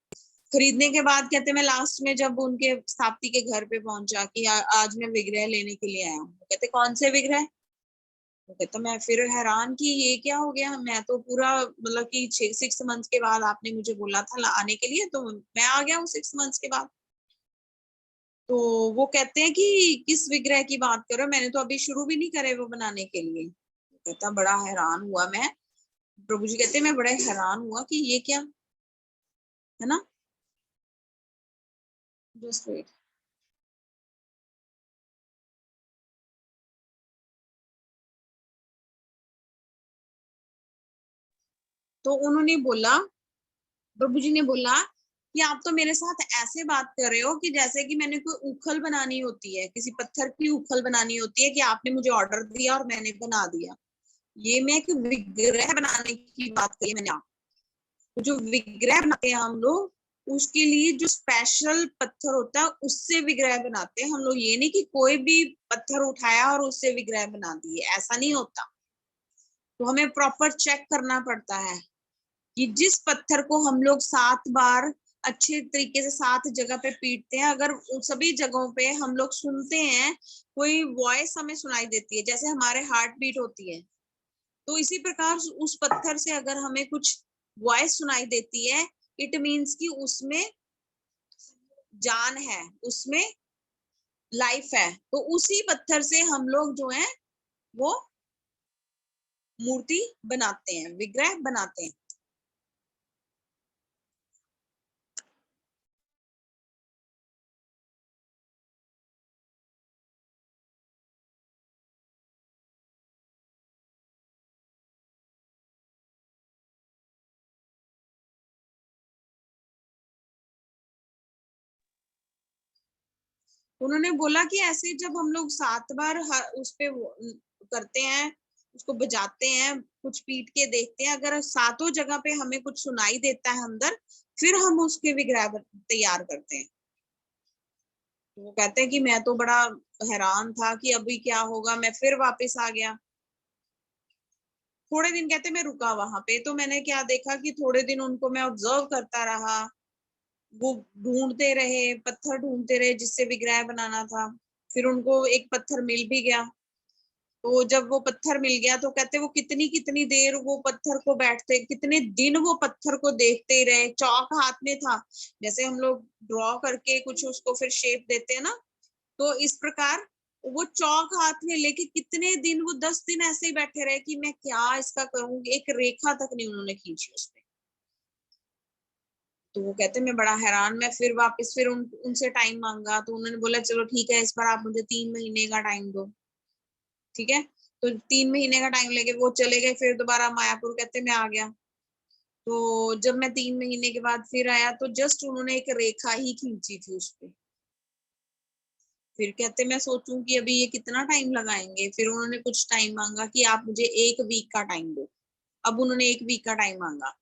खरीदने के बाद कहते मैं लास्ट में जब उनके स्थापति के घर पे पहुंचा कि आज मैं विग्रह लेने के लिए आया हूँ। कहते कौन से विग्रह? तो कहता मैं फिर हैरान कि ये क्या हो गया, मैं तो पूरा मतलब कि 6 मंथ के बाद आपने मुझे बोला था आने के लिए, तो मैं आ गया हूँ 6 मंथ के बाद। तो वो कहते हैं कि किस विग्रह की बात करो, मैंने तो अभी शुरू भी नहीं करे वो बनाने के लिए। कहता बड़ा हैरान हुआ मैं। प्रभु जी कहते मैं बड़ा हैरान हुआ कि ये क्या, है ना। Just wait. तो उन्होंने बोला, प्रभु जी ने बोला कि आप तो मेरे साथ ऐसे बात कर रहे हो कि जैसे कि मैंने कोई उखल बनानी होती है, किसी पत्थर की उखल बनानी होती है कि आपने मुझे ऑर्डर दिया और मैंने बना दिया। ये मैं एक विग्रह बनाने की बात कही मैंने आपको। जो विग्रह बनाते हैं हम लोग, उसके लिए जो स्पेशल पत्थर होता है उससे विग्रह बनाते हैं हम लोग। ये नहीं कि कोई भी पत्थर उठाया और उससे विग्रह बना दिए, ऐसा नहीं होता। तो हमें प्रॉपर चेक करना पड़ता है कि जिस पत्थर को हम लोग 7 बार अच्छे तरीके से 7 जगह पे पीटते हैं, अगर उन सभी जगहों पे हम लोग सुनते हैं, कोई वॉइस हमें सुनाई देती है, जैसे हमारे हार्ट बीट होती है, तो इसी प्रकार उस पत्थर से अगर हमें कुछ वॉइस सुनाई देती है, इट मीन्स कि उसमें जान है, उसमें लाइफ है। तो उसी पत्थर से हम लोग जो है वो मूर्ति बनाते हैं, विग्रह बनाते हैं। उन्होंने बोला कि ऐसे जब हम लोग 7 बार उस पे करते हैं, उसको बजाते हैं, कुछ पीट के देखते हैं, अगर 7 जगह पे हमें कुछ सुनाई देता है अंदर, फिर हम उसके विग्रह तैयार करते हैं। तो वो कहते हैं कि मैं तो बड़ा हैरान था कि अभी क्या होगा, मैं फिर वापस आ गया। थोड़े दिन कहते मैं रुका वहां पे, तो मैंने क्या देखा कि थोड़े दिन उनको मैं ऑब्जर्व करता रहा, वो ढूंढते रहे, पत्थर ढूंढते रहे जिससे विग्रह बनाना था। फिर उनको एक पत्थर मिल भी गया। तो जब वो पत्थर मिल गया तो कहते वो कितनी कितनी देर वो पत्थर को बैठते, कितने दिन वो पत्थर को देखते ही रहे। चौक हाथ में था, जैसे हम लोग ड्रॉ करके कुछ उसको फिर शेप देते हैं ना, तो इस प्रकार वो चौक हाथ में लेके कितने दिन, वो 10 दिन ऐसे ही बैठे रहे कि मैं क्या इसका करूंगी, एक रेखा तक नहीं उन्होंने खींची उसमें। तो वो कहते मैं बड़ा हैरान, मैं फिर वापस फिर उनसे टाइम मांगा, तो उन्होंने बोला चलो ठीक है, इस बार आप मुझे 3 महीने का टाइम दो। ठीक है, तो 3 महीने का टाइम लेके वो चले गए। फिर दोबारा मायापुर कहते मैं आ गया। तो जब मैं 3 महीने के बाद फिर आया, तो जस्ट उन्होंने एक रेखा ही खींची थी उस पे। फिर कहते मैं सोचूं कि अभी ये कितना टाइम लगाएंगे, फिर उन्होंने कुछ टाइम मांगा कि आप मुझे 1 वीक का टाइम दो। अब उन्होंने 1 वीक का टाइम मांगा,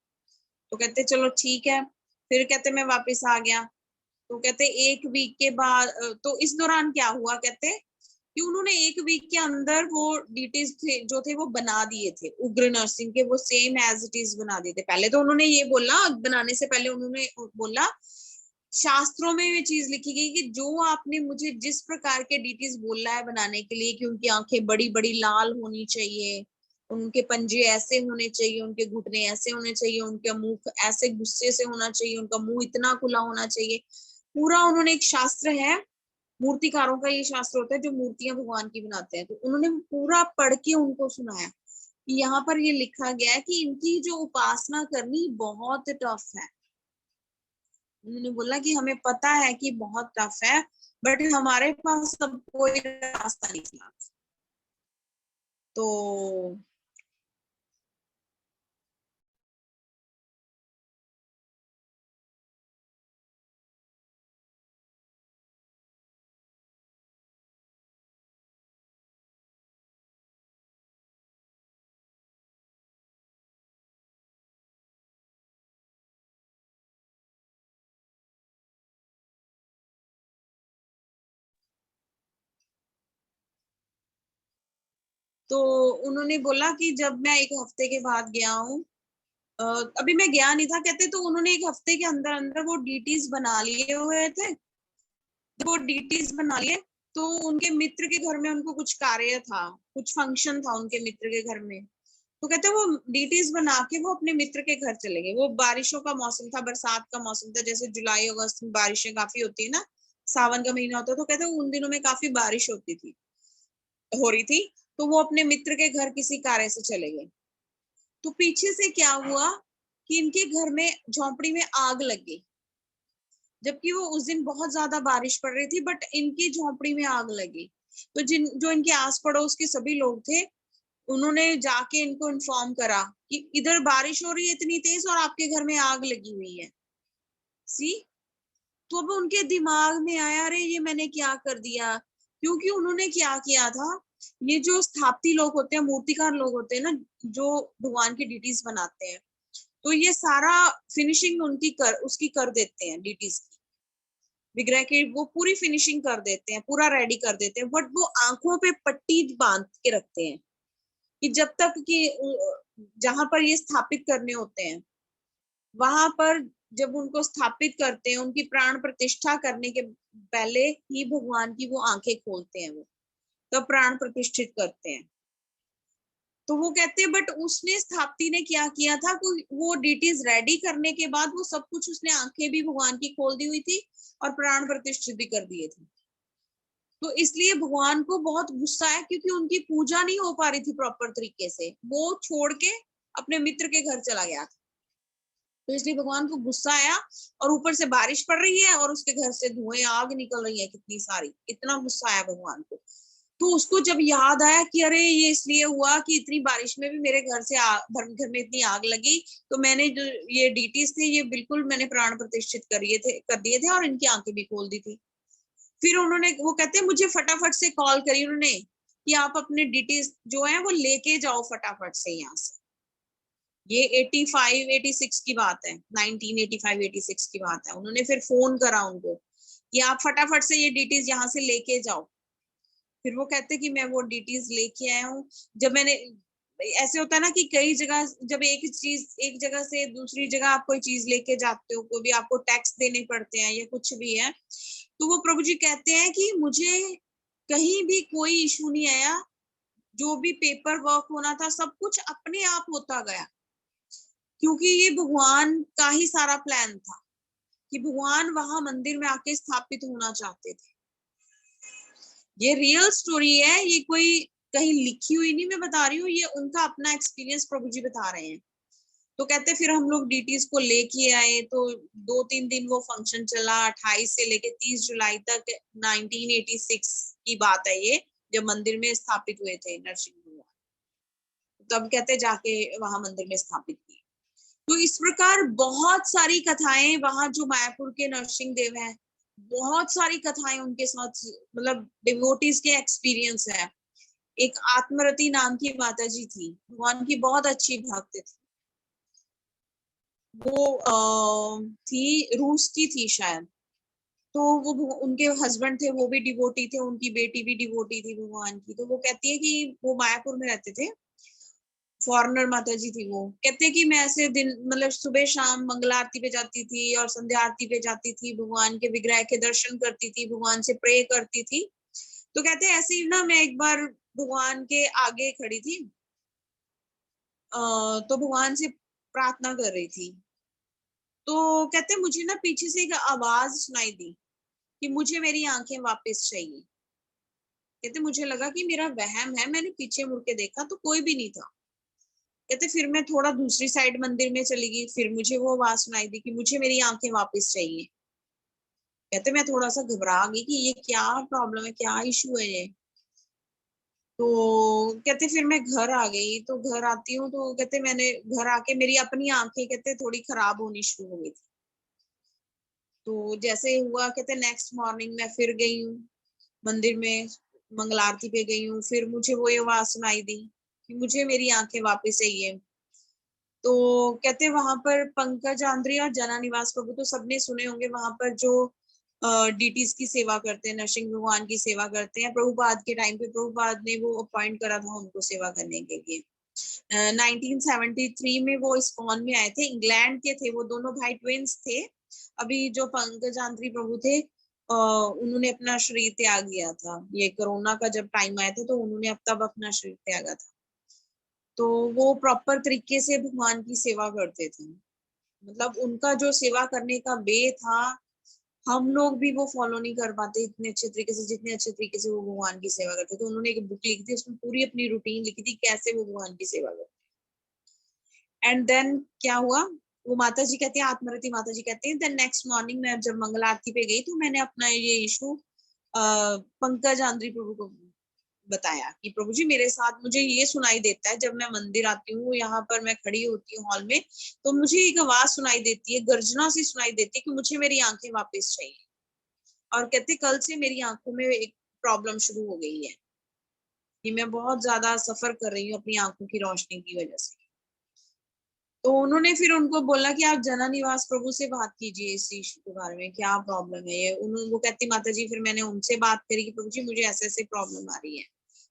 तो कहते चलो ठीक है। फिर कहते मैं वापस आ गया। तो कहते 1 वीक के बाद, तो इस दौरान क्या हुआ, कहते कि उन्होंने 1 वीक के अंदर वो डिटेल्स थे जो थे वो बना दिए थे, उग्र नरसिंह के वो सेम एज इट इज बना दिए थे। पहले तो उन्होंने ये बोला, बनाने से पहले उन्होंने बोला, शास्त्रों में ये चीज लिखी गई कि जो आपने मुझे जिस प्रकार के डिटेल्स बोला है बनाने के लिए, कि उनकी आंखें बड़ी बड़ी लाल होनी चाहिए, उनके पंजे ऐसे होने चाहिए, उनके घुटने ऐसे होने चाहिए, उनका मुंह ऐसे गुस्से से होना चाहिए, उनका मुंह इतना खुला होना चाहिए, पूरा उन्होंने एक शास्त्र है, मूर्तिकारों का ये शास्त्र होता है जो मूर्तियां भगवान की बनाते हैं, तो उन्होंने पूरा पढ़ के उनको सुनाया कि यहाँ पर ये लिखा गया है कि इनकी जो उपासना करनी बहुत टफ है। उन्होंने बोला कि हमें पता है कि बहुत टफ है, बट हमारे पास अब कोई रास्ता नहीं था। तो तो उन्होंने बोला कि जब मैं 1 हफ्ते के बाद गया हूँ, अभी मैं गया नहीं था, कहते तो उन्होंने 1 हफ्ते के अंदर अंदर वो डीटीज बना लिए हुए थे। वो डीटीज बना लिए, तो उनके मित्र के घर में उनको कुछ कार्य था, कुछ फंक्शन था उनके मित्र के घर में। तो कहते वो डीटीज बना के वो अपने मित्र के घर चले गए। वो बारिशों का मौसम था, बरसात का मौसम था, जैसे जुलाई अगस्त में बारिशें काफी होती है ना, सावन का महीना होता है, तो कहते उन दिनों में काफी बारिश होती थी, हो रही थी। तो वो अपने मित्र के घर किसी कार्य से चले गए। तो पीछे से क्या हुआ कि इनके घर में झोंपड़ी में आग लग गई, जबकि वो उस दिन बहुत ज्यादा बारिश पड़ रही थी, बट इनकी झोंपड़ी में आग लगी। तो जो इनके आस पड़ोस के सभी लोग थे, उन्होंने जाके इनको इन्फॉर्म करा कि इधर बारिश हो रही है इतनी तेज और आपके घर में आग लगी हुई है। सी, तो अब उनके दिमाग में आया अरे ये मैंने क्या कर दिया, क्योंकि उन्होंने क्या किया था, ये जो स्थापती लोग होते हैं, मूर्तिकार लोग होते हैं ना, जो भगवान की डिटीज बनाते हैं, तो ये सारा फिनिशिंग उसकी कर देते हैं, डिटीज की, विग्रह की वो पूरी फिनिशिंग कर देते हैं, पूरा रेडी कर देते हैं, बट वो आंखों पे पट्टी बांध के रखते हैं कि जब तक कि जहां पर ये स्थापित करने होते हैं, वहां पर जब उनको स्थापित करते हैं, उनकी प्राण प्रतिष्ठा करने के पहले ही भगवान की वो आंखें खोलते हैं, वो तब प्राण प्रतिष्ठित करते हैं। तो वो कहते हैं बट उसने, स्थापति ने क्या किया था, वो डिटीज रेडी करने के बाद वो सब कुछ, उसने आंखें भी भगवान की खोल दी हुई थी और प्राण प्रतिष्ठित भी कर दिए थे। तो इसलिए भगवान को बहुत गुस्सा है, क्योंकि उनकी पूजा नहीं हो पा रही थी प्रॉपर तरीके से, वो छोड़ के अपने मित्र के घर चला गया था। तो इसलिए भगवान को गुस्सा आया, और ऊपर से बारिश पड़ रही है और उसके घर से धुएं, आग निकल रही है कितनी सारी, इतना गुस्सा आया भगवान को। तो उसको जब याद आया कि अरे ये इसलिए हुआ कि इतनी बारिश में भी मेरे घर से घर में इतनी आग लगी, तो मैंने जो ये डीटीज थे, ये बिल्कुल मैंने प्राण प्रतिष्ठित कर दिए थे और इनकी आंखें भी खोल दी थी। फिर उन्होंने, वो कहते हैं मुझे फटाफट से कॉल करी उन्होंने कि आप अपने डिटेल्स जो है वो लेके जाओ फटाफट से यहाँ से। ये 85 86 की बात है, 1985 86 की बात है। उन्होंने फिर फोन करा उनको कि आप फटाफट से ये डिटेल्स यहाँ से लेके जाओ। फिर वो कहते कि मैं वो डिटेल्स लेके आया हूँ। जब मैंने, ऐसे होता है ना कि कई जगह जब एक जगह से दूसरी जगह आप कोई चीज लेके जाते हो, कोई भी आपको टैक्स देने पड़ते हैं या कुछ भी है, तो वो प्रभु जी कहते हैं कि मुझे कहीं भी कोई इशू नहीं आया, जो भी पेपर वर्क होना था सब कुछ अपने आप होता गया, क्योंकि ये भगवान का ही सारा प्लान था कि भगवान वहां मंदिर में आके स्थापित होना चाहते थे। ये रियल स्टोरी है, ये कोई कहीं लिखी हुई नहीं मैं बता रही हूँ, ये उनका अपना एक्सपीरियंस प्रभु जी बता रहे हैं। तो कहते फिर हम लोग डीटीज को लेके आए, तो 2-3 दिन वो फंक्शन चला, 28 से लेके 30 जुलाई तक 1986 की बात है ये, जब मंदिर में स्थापित हुए थे नरसिंह भगवान, तब कहते जाके वहां मंदिर में स्थापित किए। तो इस प्रकार बहुत सारी कथाएं वहां, जो मायापुर के नरसिंह देव हैं, बहुत सारी कथाएं उनके साथ, मतलब डिवोटीज के एक्सपीरियंस है। एक आत्मरति नाम की माता जी थी, भगवान की बहुत अच्छी भक्त थी, वो थी रूस की थी शायद। तो वो उनके हस्बैंड थे, वो भी डिवोटी थे, उनकी बेटी भी डिवोटी थी भगवान की। तो वो कहती है कि वो मायापुर में रहते थे, फॉरेनर माता जी थी। वो कहते हैं कि मैं ऐसे दिन, मतलब सुबह शाम मंगला आरती पे जाती थी और संध्या आरती पे जाती थी, भगवान के विग्रह के दर्शन करती थी, भगवान से प्रे करती थी। तो कहते हैं ऐसे ही ना, मैं एक बार भगवान के आगे खड़ी थी, तो भगवान से प्रार्थना कर रही थी। तो कहते मुझे ना पीछे से एक आवाज सुनाई दी कि मुझे मेरी आंखें वापस चाहिए। कहते मुझे लगा कि मेरा वहम है, मैंने पीछे मुड़ के देखा तो कोई भी नहीं था। कहते फिर मैं थोड़ा दूसरी साइड मंदिर में चली गई, फिर मुझे वो आवाज सुनाई दी कि मुझे मेरी आंखें वापस चाहिए। कहते मैं थोड़ा सा घबरा गई कि ये क्या प्रॉब्लम है, क्या इशू है ये। तो कहते फिर मैं घर आ गई, तो घर आती हूँ तो कहते मैंने घर आके मेरी अपनी आंखें कहते थोड़ी खराब होनी शुरू हो गई थी। तो जैसे हुआ, कहते नेक्स्ट मॉर्निंग मैं फिर गई हूँ मंदिर में, मंगल आरती पे गई हूँ, फिर मुझे वो आवाज सुनाई दी कि मुझे मेरी आंखें वापस चाहिए। तो कहते वहां पर पंकज आंद्रे और जना निवास प्रभु तो सबने सुने होंगे, वहां पर जो डीटीज की सेवा करते हैं, नरसिंह भगवान की सेवा करते हैं, प्रभुपाद के टाइम पे प्रभुपाद ने वो अपॉइंट करा था उनको सेवा करने के लिए। 1973 में वो इस्कॉन में आए थे, इंग्लैंड के थे वो, दोनों भाई ट्विंस थे। अभी जो पंकज आंद्री प्रभु थे, उन्होंने अपना शरीर त्याग दिया था, ये कोरोना का जब टाइम आया था तो उन्होंने तब अपना शरीर त्यागा था। तो वो प्रॉपर तरीके से भगवान की सेवा करते थे, मतलब उनका जो सेवा करने का वे था, हम लोग भी वो फॉलो नहीं कर पाते इतने अच्छे तरीके से, जितने अच्छे तरीके से वो भगवान की सेवा करते। तो उन्होंने एक बुक लिखी थी, उसमें पूरी अपनी रूटीन लिखी थी कैसे वो भगवान की सेवा करते। एंड देन क्या हुआ, वो माता जी कहती है, आत्मरति माता जी कहती है, देन नेक्स्ट मॉर्निंग मैं जब मंगल आरती पे गई तो मैंने अपना ये इशू पंकज आंद्री प्रभु को बताया कि प्रभु जी मेरे साथ मुझे ये सुनाई देता है, जब मैं मंदिर आती हूँ, यहाँ पर मैं खड़ी होती हूँ हॉल में, तो मुझे एक आवाज सुनाई देती है, गर्जना सी सुनाई देती है कि मुझे मेरी आंखें वापस चाहिए। और कहते कल से मेरी आंखों में एक प्रॉब्लम शुरू हो गई है कि मैं बहुत ज्यादा सफर कर रही हूँ अपनी आंखों की रोशनी की वजह से। तो उन्होंने फिर उनको बोला कि आप जना निवास प्रभु से बात कीजिए इस इशू के बारे में, क्या प्रॉब्लम है ये। उन्होंने, वो कहती माता जी, फिर मैंने उनसे बात करी कि प्रभु जी मुझे ऐसे ऐसे प्रॉब्लम आ रही है,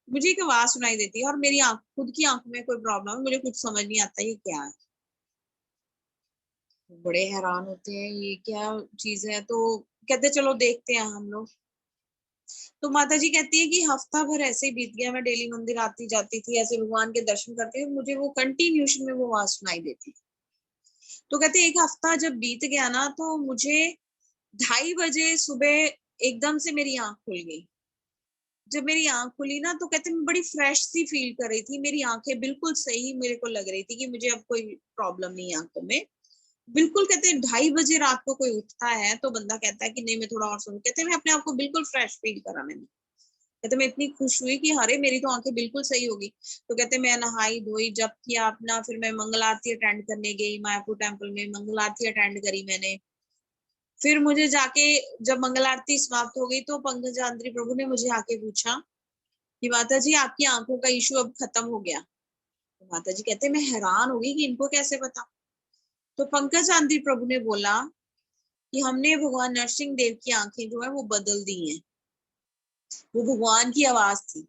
मुझे एक आवाज सुनाई देती है और मेरी आंख, खुद की आंखों में कोई प्रॉब्लम है, मुझे कुछ समझ नहीं आता ये क्या है। बड़े हैरान होते हैं ये क्या चीज है। तो कहते चलो देखते हैं हम लोग। तो माता जी कहती है कि हफ्ता भर ऐसे ही बीत गया, मैं डेली मंदिर आती जाती थी, ऐसे भगवान के दर्शन करती थी, मुझे वो कंटिन्यूशन में वो आवाज सुनाई देती। तो कहते एक हफ्ता जब बीत गया ना, तो मुझे 2:30 बजे सुबह एकदम से मेरी आंख खुल गई। जब मेरी आंख खुली ना, तो कहते मैं बड़ी फ्रेश सी फील कर रही थी, मेरी आंखें बिल्कुल सही मेरे को लग रही थी कि मुझे अब कोई प्रॉब्लम नहीं है आंखों में। बिल्कुल कहते हैं 2:30 बजे रात को कोई उठता है तो बंदा कहता है कि नहीं मैं थोड़ा और सोऊं, कहते मैं अपने आप को बिल्कुल फ्रेश फील करा मैंने। कहते मैं इतनी खुश हुई कि अरे मेरी तो आंखें बिल्कुल सही होगी। तो कहते मैं नहाई धोई, जब किया अपना, फिर मैं मंगल आरती अटेंड करने गई, मायापुर टेम्पल में मंगल आरती अटेंड करी मैंने। फिर मुझे जाके, जब मंगल आरती समाप्त हो गई, तो पंकज आंद्री प्रभु ने मुझे आके पूछा कि माता जी आपकी आंखों का इशू अब खत्म हो गया। तो माता जी कहते मैं हैरान हो गई कि इनको कैसे पता। तो पंकज आंद्री प्रभु ने बोला कि हमने भगवान नरसिंह देव की आंखें जो है वो बदल दी हैं, वो भगवान की आवाज थी।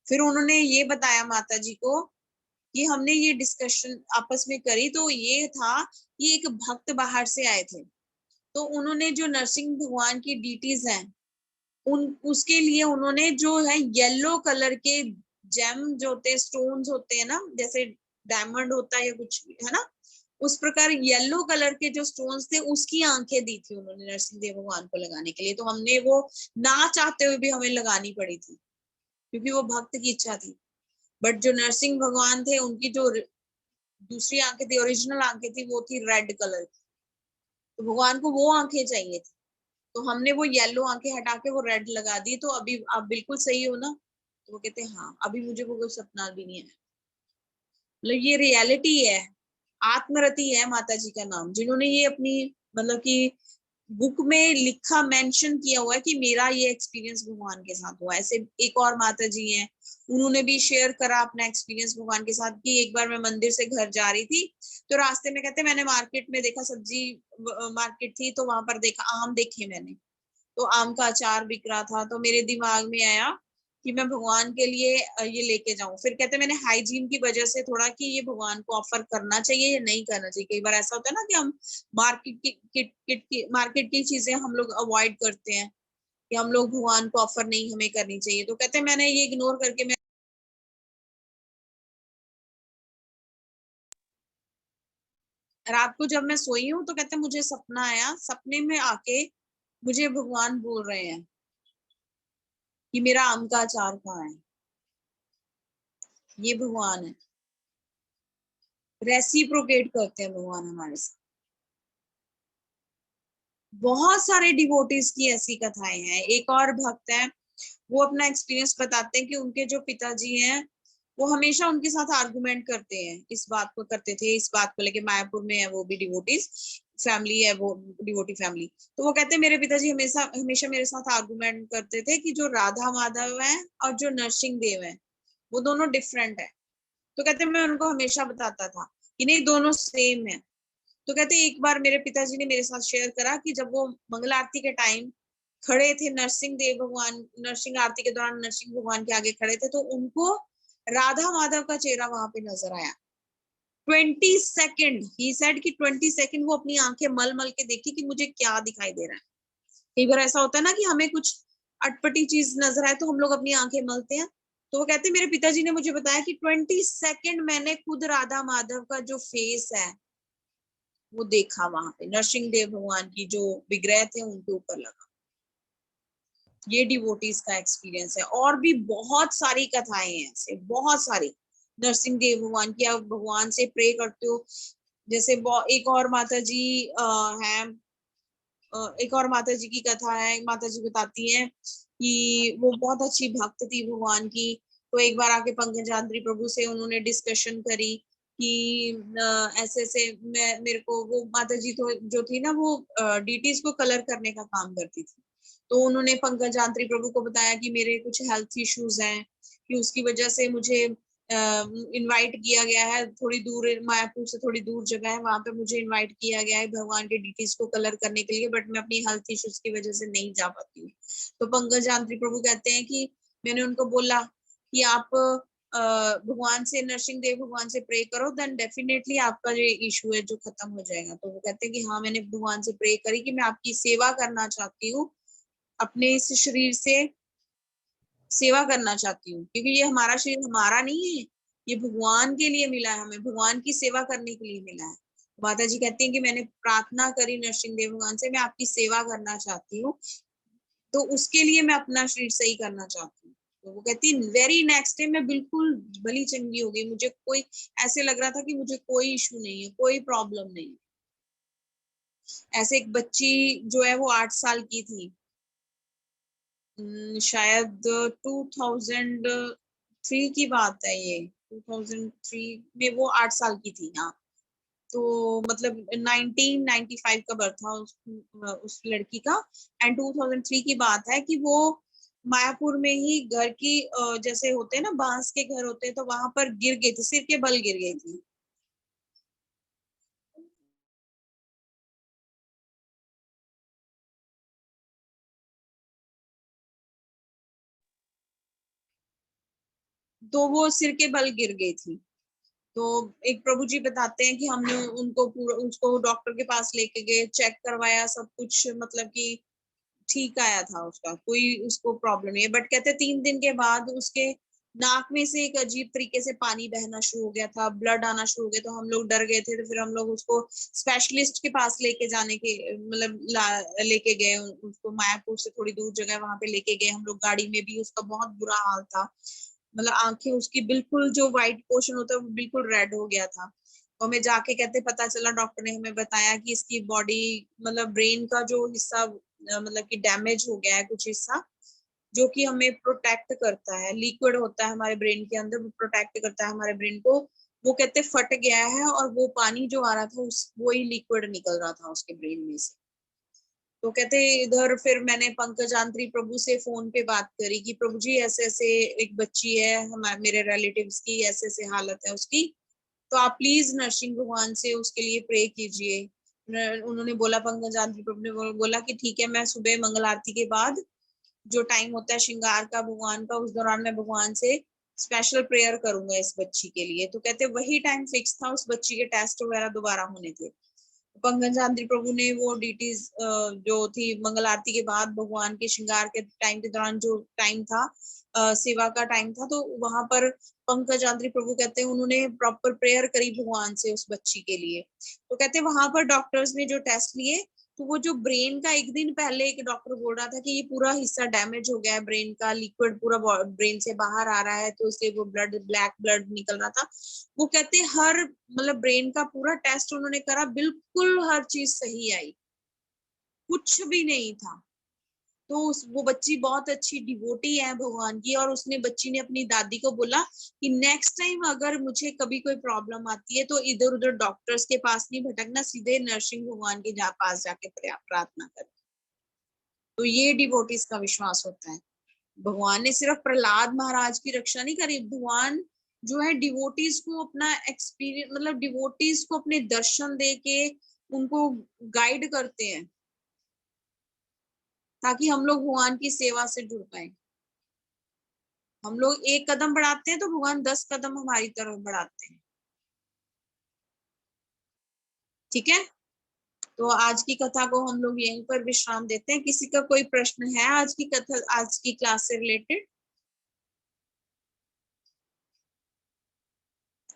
फिर उन्होंने ये बताया माता जी को कि हमने ये डिस्कशन आपस में करी, तो ये था, ये एक भक्त बाहर से आए थे, तो उन्होंने जो नरसिंह भगवान की डीटीज हैं उन उसके लिए उन्होंने जो है येलो कलर के जेम जो होते हैं, स्टोन्स होते हैं ना, जैसे डायमंड होता है या कुछ है ना, उस प्रकार येलो कलर के जो स्टोन्स थे उसकी आंखें दी थी उन्होंने नरसिंह देव भगवान को लगाने के लिए। तो हमने वो ना चाहते हुए भी हमें लगानी पड़ी थी, क्योंकि वो भक्त की इच्छा थी। बट जो नरसिंह भगवान थे उनकी जो दूसरी आंखें थी, ओरिजिनल आंखें थी, वो थी रेड कलर की, तो भगवान को वो आंखें चाहिए थी। तो हमने वो येलो आंखें हटा के वो रेड लगा दी। तो अभी आप बिल्कुल सही हो ना? तो वो कहते हैं हाँ, अभी मुझे वो कोई सपना भी नहीं है। मतलब ये रियलिटी है, आत्मरति है माता जी का नाम, जिन्होंने ये अपनी मतलब कि बुक में लिखा, मेंशन किया हुआ है कि मेरा ये एक्सपीरियंस भगवान के साथ हुआ। ऐसे एक और माता जी हैं, उन्होंने भी शेयर करा अपना एक्सपीरियंस भगवान के साथ कि एक बार मैं मंदिर से घर जा रही थी, तो रास्ते में कहते मैंने मार्केट में देखा, सब्जी मार्केट थी, तो वहां पर देखा आम देखे मैंने, तो आम का अचार बिक रहा था, तो मेरे दिमाग में आया कि मैं भगवान के लिए ये लेके जाऊं। फिर कहते मैंने हाइजीन की वजह से थोड़ा कि ये भगवान को ऑफर करना चाहिए या नहीं करना चाहिए। कई बार ऐसा होता है ना कि हम मार्केट की चीजें हम लोग अवॉइड करते हैं कि हम लोग भगवान को ऑफर नहीं हमें करनी चाहिए। तो कहते मैंने ये इग्नोर करके मैं रात को जब मैं सोई हूँ, तो कहते मुझे सपना आया, सपने में आके मुझे भगवान बोल रहे हैं कि मेरा आम का अचार कहाँ है। ये भगवान है, रेसिप्रोकेट करते हैं भगवान हमारे साथ। बहुत सारे डिवोटीज की ऐसी कथाएं हैं। एक और भक्त है, वो अपना एक्सपीरियंस बताते हैं कि उनके जो पिताजी हैं वो हमेशा उनके साथ आर्गुमेंट करते हैं, इस बात को करते थे, इस बात को लेके। मायापुर में है वो भी डिवोटीज फैमिली है, वो डिवोटी फैमिली। तो वो कहते हैं मेरे पिताजी हमेशा हमेशा मेरे साथ आर्गुमेंट करते थे कि जो राधा माधव है और जो नरसिंह देव है वो दोनों डिफरेंट है। तो कहते मैं उनको हमेशा बताता था कि नहीं दोनों सेम है। तो कहते एक बार मेरे पिताजी ने मेरे साथ शेयर करा कि जब वो मंगल आरती के टाइम खड़े थे, नरसिंह देव भगवान नरसिंह आरती के दौरान नरसिंह भगवान के आगे खड़े थे, तो उनको राधा माधव का चेहरा वहां पे नजर आया। 20 सेकेंड ही सेड कि 20 सेकेंड वो अपनी आंखें मल मल के देखी कि मुझे क्या दिखाई दे रहा है। कई बार ऐसा होता है ना कि हमें कुछ अटपटी चीज नजर आए तो हम लोग अपनी आंखें मलते हैं। तो वो कहते मेरे पिताजी ने मुझे बताया कि 20 सेकेंड मैंने खुद राधा माधव का जो फेस है वो देखा वहां पे, नरसिंह देव भगवान की जो विग्रह थे उनके ऊपर लगा। ये डिवोटीज का एक्सपीरियंस है। और भी बहुत सारी कथाएं हैं ऐसे, बहुत सारी नरसिंह देव भगवान की। आप भगवान से प्रे करते हो, जैसे एक और माता जी है, एक और माता जी की कथा है, माता जी बताती हैं कि वो बहुत अच्छी भक्त थी भगवान की। तो एक बार आके पंकजाद्री प्रभु से उन्होंने डिस्कशन करी कि ऐसे ऐसे मेरे को वो माता जी तो जो थी ना वो डीटीज को कलर करने का काम करती थी। तो उन्होंने पंकजाद्री प्रभु को बताया कि मेरे कुछ हेल्थ इश्यूज हैं, कि उसकी वजह से मुझे इनवाइट किया गया है, थोड़ी दूर मायापुर से थोड़ी दूर जगह है, वहां पे मुझे इनवाइट किया गया है भगवान के डीटीज को कलर करने के लिए, बट मैं अपनी हेल्थ इश्यूज की वजह से नहीं जा पाती हूँ। तो पंकजाद्री प्रभु कहते हैं कि मैंने उनको बोला कि आप भगवान से, नरसिंह देव भगवान से प्रे करो, देन डेफिनेटली आपका जो इशू है जो खत्म हो जाएगा। तो वो कहते हैं कि हाँ, मैंने भगवान से प्रे करी कि मैं आपकी सेवा करना चाहती हूँ, अपने इस शरीर से सेवा करना चाहती हूँ, क्योंकि ये हमारा शरीर हमारा नहीं है, ये भगवान के लिए मिला है, हमें भगवान की सेवा करने के लिए मिला है। माता जी कहती हैं कि मैंने प्रार्थना करी नरसिंह देव भगवान से, मैं आपकी सेवा करना चाहती हूँ, तो उसके लिए मैं अपना शरीर सही करना चाहती हूँ। तो वो कहती है वेरी नेक्स्ट डे मैं बिल्कुल भली चंगी हो गई, मुझे कोई ऐसे लग रहा था कि मुझे कोई इशू नहीं है, कोई प्रॉब्लम नहीं। ऐसे एक बच्ची जो है वो 8 साल की थी, शायद 2003 की बात है ये, 2003 में वो 8 साल की थी। हाँ, तो मतलब 1995 का बर्थ था उस लड़की का, एंड 2003 की बात है कि वो मायापुर में ही घर की जैसे होते हैं ना बांस के घर होते हैं, तो वहां पर गिर गई थी, सिर के बल गिर गई थी। तो वो सिर के बल गिर गई थी। तो एक प्रभु जी बताते हैं कि हमने उनको पूरा, उसको डॉक्टर के पास लेके गए, चेक करवाया, सब कुछ मतलब कि ठीक आया था, उसका कोई उसको प्रॉब्लम नहीं है। बट कहते 3 दिन के बाद उसके नाक में से एक अजीब तरीके से पानी बहना शुरू हो गया था, ब्लड आना शुरू हो गया। तो हम लोग डर गए थे, तो फिर हम लोग उसको स्पेशलिस्ट के पास लेके जाने के मतलब लेके गए उसको, मायापुर से थोड़ी दूर जगह वहां पे लेके गए हम लोग गाड़ी में भी। उसका बहुत बुरा हाल था, मतलब आंखें उसकी बिल्कुल जो व्हाइट पोर्शन होता है वो बिल्कुल रेड हो गया था। और हमें जाके कहते पता चला, डॉक्टर ने हमें बताया कि इसकी बॉडी मतलब ब्रेन का जो हिस्सा मतलब कि डैमेज हो गया है कुछ हिस्सा, जो कि हमें प्रोटेक्ट करता है, लिक्विड होता है हमारे ब्रेन के अंदर, वो प्रोटेक्ट करता है हमारे ब्रेन को, वो कहते फट गया है। और वो पानी जो आ रहा था उस वो ही लिक्विड निकल रहा था उसके ब्रेन में से। तो कहते इधर फिर मैंने पंकजाद्री प्रभु से फोन पे बात करी कि प्रभु जी ऐसे ऐसे एक बच्ची है हमारे, मेरे रिलेटिव्स की ऐसे ऐसे हालत है उसकी, तो आप प्लीज नरसिंह भगवान से उसके लिए प्रे कीजिए। उन्होंने बोला, पंकजाद्री प्रभु ने बोला कि ठीक है, मैं सुबह मंगल आरती के बाद जो टाइम होता है श्रृंगार का भगवान का, उस दौरान मैं भगवान से स्पेशल प्रेयर करूंगा इस बच्ची के लिए। तो कहते वही टाइम फिक्स था, उस बच्ची के टेस्ट वगैरह दोबारा होने थे। पंकजाद्री प्रभु ने वो डीटीज जो थी मंगल आरती के बाद भगवान के श्रृंगार के टाइम के दौरान जो टाइम था सेवा का टाइम था, तो वहां पर पंकजाद्री प्रभु कहते हैं उन्होंने प्रॉपर प्रेयर करी भगवान से उस बच्ची के लिए। तो कहते वहां पर डॉक्टर्स ने जो टेस्ट लिए, तो वो जो ब्रेन का एक दिन पहले एक डॉक्टर बोल रहा था कि ये पूरा हिस्सा डैमेज हो गया है, ब्रेन का लिक्विड पूरा ब्रेन से बाहर आ रहा है, तो इसलिए वो ब्लड ब्लैक ब्लड निकल रहा था। वो कहते हर मतलब ब्रेन का पूरा टेस्ट उन्होंने करा, बिल्कुल हर चीज सही आई, कुछ भी नहीं था। तो वो बच्ची बहुत अच्छी डिवोटी है भगवान की, और उसने बच्ची ने अपनी दादी को बोला कि नेक्स्ट टाइम अगर मुझे कभी कोई प्रॉब्लम आती है तो इधर उधर डॉक्टर्स के पास नहीं भटकना, सीधे नरसिंह भगवान के पास जाके प्रार्थना कर। तो ये डिवोटीज का विश्वास होता है। भगवान ने सिर्फ प्रहलाद महाराज की रक्षा नहीं करी, भगवान जो है डिवोटीज को अपना एक्सपीरियंस मतलब डिवोटीज को अपने दर्शन दे के उनको गाइड करते हैं, ताकि हम लोग भगवान की सेवा से जुड़ पाए। हम लोग एक कदम बढ़ाते हैं तो भगवान 10 कदम हमारी तरफ बढ़ाते हैं। ठीक है, तो आज की कथा को हम लोग यहीं पर विश्राम देते हैं। किसी का कोई प्रश्न है आज की कथा, आज की क्लास से रिलेटेड?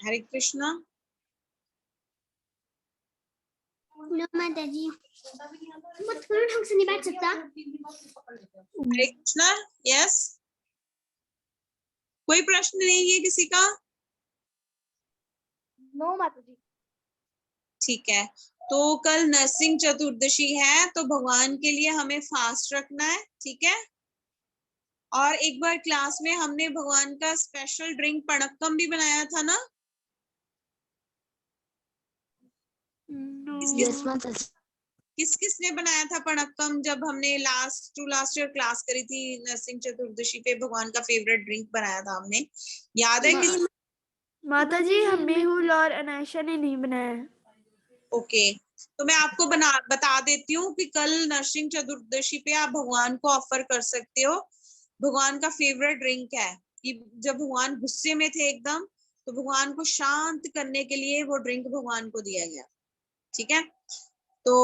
हरे कृष्णा। लो माता जी, मैं थोड़ा ढंग से नहीं बैठ सकता। हरे कृष्णा। यस, कोई प्रश्न नहीं है किसी का? नो माता जी। ठीक है, तो कल नरसिंह चतुर्दशी है, तो भगवान के लिए हमें फास्ट रखना है। ठीक है, और एक बार क्लास में हमने भगवान का स्पेशल ड्रिंक पणक्कम भी बनाया था ना? यस माता जी। किस किसने बनाया था पणक्कम जब हमने लास्ट ईयर क्लास करी थी नरसिंह चतुर्दशी पे? भगवान का फेवरेट ड्रिंक बनाया था हमने, याद है किसी? माता जी हम मेहुल और अनायशा ने नहीं बनाया है। ओके, तो मैं आपको बता देती हूँ कि कल नरसिंह चतुर्दशी पे आप भगवान को ऑफर कर सकते हो। भगवान का फेवरेट ड्रिंक है कि जब भगवान गुस्से में थे एकदम, तो भगवान को शांत करने के लिए वो ड्रिंक भगवान को दिया गया। ठीक है, तो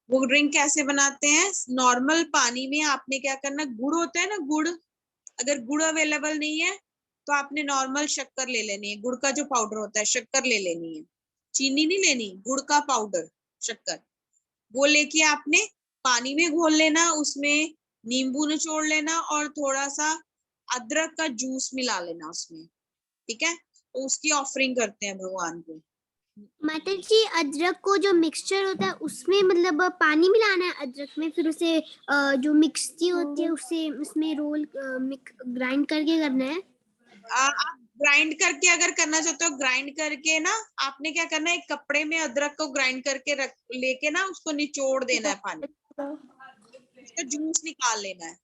वो ड्रिंक कैसे बनाते हैं? नॉर्मल पानी में आपने क्या करना, गुड़ होता है ना, गुड़, अगर गुड़ अवेलेबल नहीं है तो आपने नॉर्मल शक्कर ले लेनी है, गुड़ का जो पाउडर होता है शक्कर ले लेनी है, चीनी नहीं लेनी, गुड़ का पाउडर शक्कर, वो लेके आपने पानी में घोल लेना, उसमें नींबू निचोड़ लेना और थोड़ा सा अदरक का जूस मिला लेना उसमें। ठीक है, तो उसकी ऑफरिंग करते हैं भगवान को। माता जी अदरक को जो मिक्सचर होता है उसमें मतलब पानी मिलाना है अदरक में, फिर उसे जो मिक्सी होती है उसे उसमें रोल ग्राइंड करके करना है। आप ग्राइंड करके अगर करना चाहते हो, ग्राइंड करके ना आपने क्या करना है, एक कपड़े में अदरक को ग्राइंड करके रख लेके ना उसको निचोड़ देना है, पानी, उसका जूस निकाल लेना है।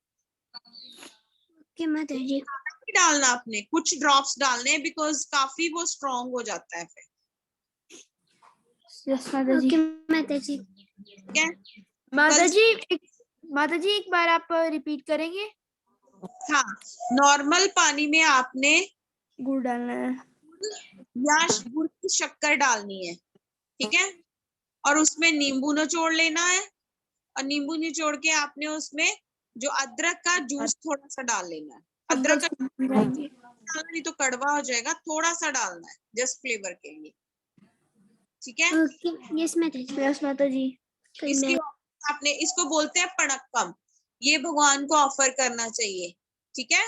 ओके माता जी। नहीं डालना, आपने कुछ ड्रॉप्स डालने हैं बिकॉज काफी वो स्ट्रॉन्ग हो जाता है फिर। यस माता जी। ओके माता जी। ठीक है, माता जी एक बार आप रिपीट करेंगे? हाँ, नॉर्मल पानी में आपने गुड़ डालना है या गुड़ की शक्कर डालनी है। ठीक है, और उसमें नींबू निचोड़ लेना है, और नींबू निचोड़ के आपने उसमें जो अदरक का जूस थोड़ा सा डाल लेना है। अदरक का डालना नहीं तो कड़वा हो जाएगा, थोड़ा सा डालना है जस्ट फ्लेवर के लिए। ठीक है, ओके यस माता जी। यस माता जी। इसकी आपने, इसको बोलते हैं पणक्कम, ये भगवान को ऑफर करना चाहिए। ठीक है,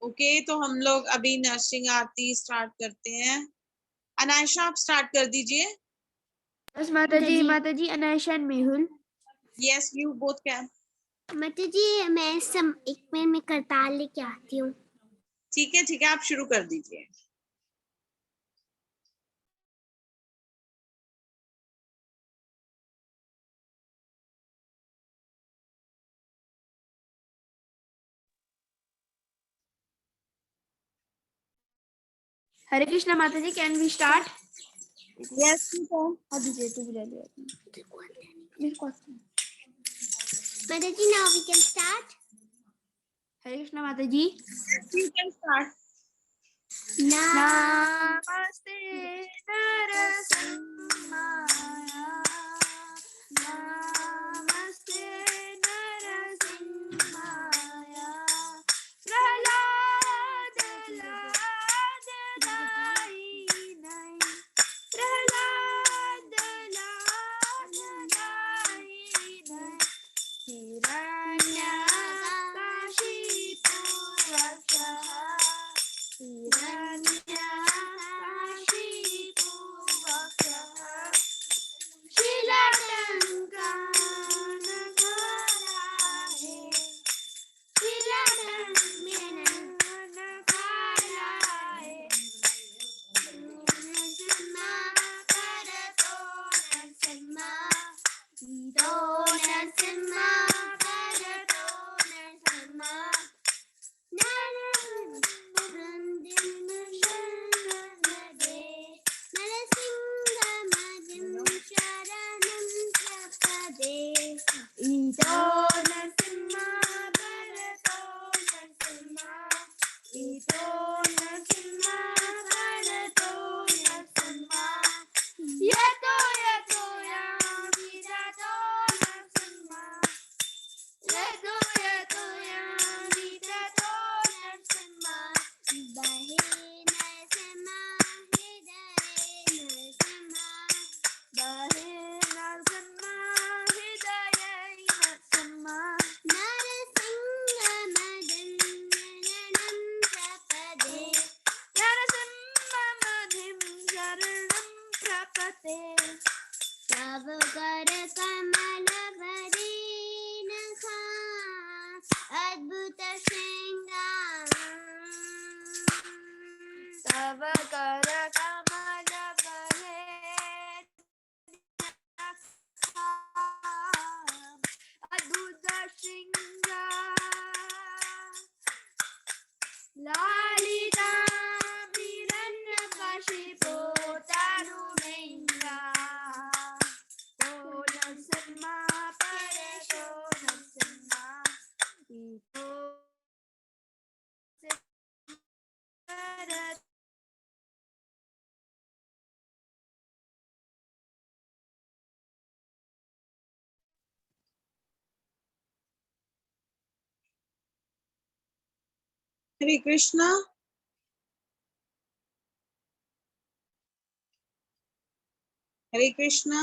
ओके, तो हम लोग अभी नर्सिंग आरती स्टार्ट करते हैं। अनायशा आप स्टार्ट कर दीजिए। यस माता जी Anaisha and Mehul. Yes, you both can. माता जी मैं एक मिनट में करताल लेके आती हूँ। ठीक है ठीक है, आप शुरू कर दीजिए। हरे कृष्णा माता जी, can we start? Yes, you can. अभी दे तू भी ले ले मेरे को। माता जी now we can start. Hare Krishna माता जी। You can start. नमस्ते नरसिंहाय, नमस्ते नरसिंहाय, प्रहलाद लाद दायिनै, प्रहलाद लाद दायिनै, हिरण्यकाशिपुवक्षः, हिरण्यकाशिपुवक्षः, शिलाटङ्कनकाराहे, शिलाटङ्कनकाराहे, नरसिंहा करतो नरसिंहा, दो नरसिंहा करतो नरसिंहा, नरसिंहमदिं शरणं प्रपदे, ईदो नरसिंहा भरतो नरसिंहा, ईदो नरसिंहा भरतो नरसिंहा, यतो यतो यामि ततो नरसिंहा, यतो यतो यामि ततो नरसिंहा, बहे नरसिंहा हृदये नरसिंहा, बहे नरसिंहा हृदये नरसिंहा, नरसिंहमदिं शरणं प्रपदे, नरसिंहमदिं शरणं प्रपदे, तव कर कमल भरे कर कमल बहे अद्भुत श्रृंगार लालिता हिरण्यकशिपो तरुणेन्द्रा ओ नरसिंहा परेशो नरसिंहा ईशो सिमरत हरे कृष्णा। हरे कृष्णा।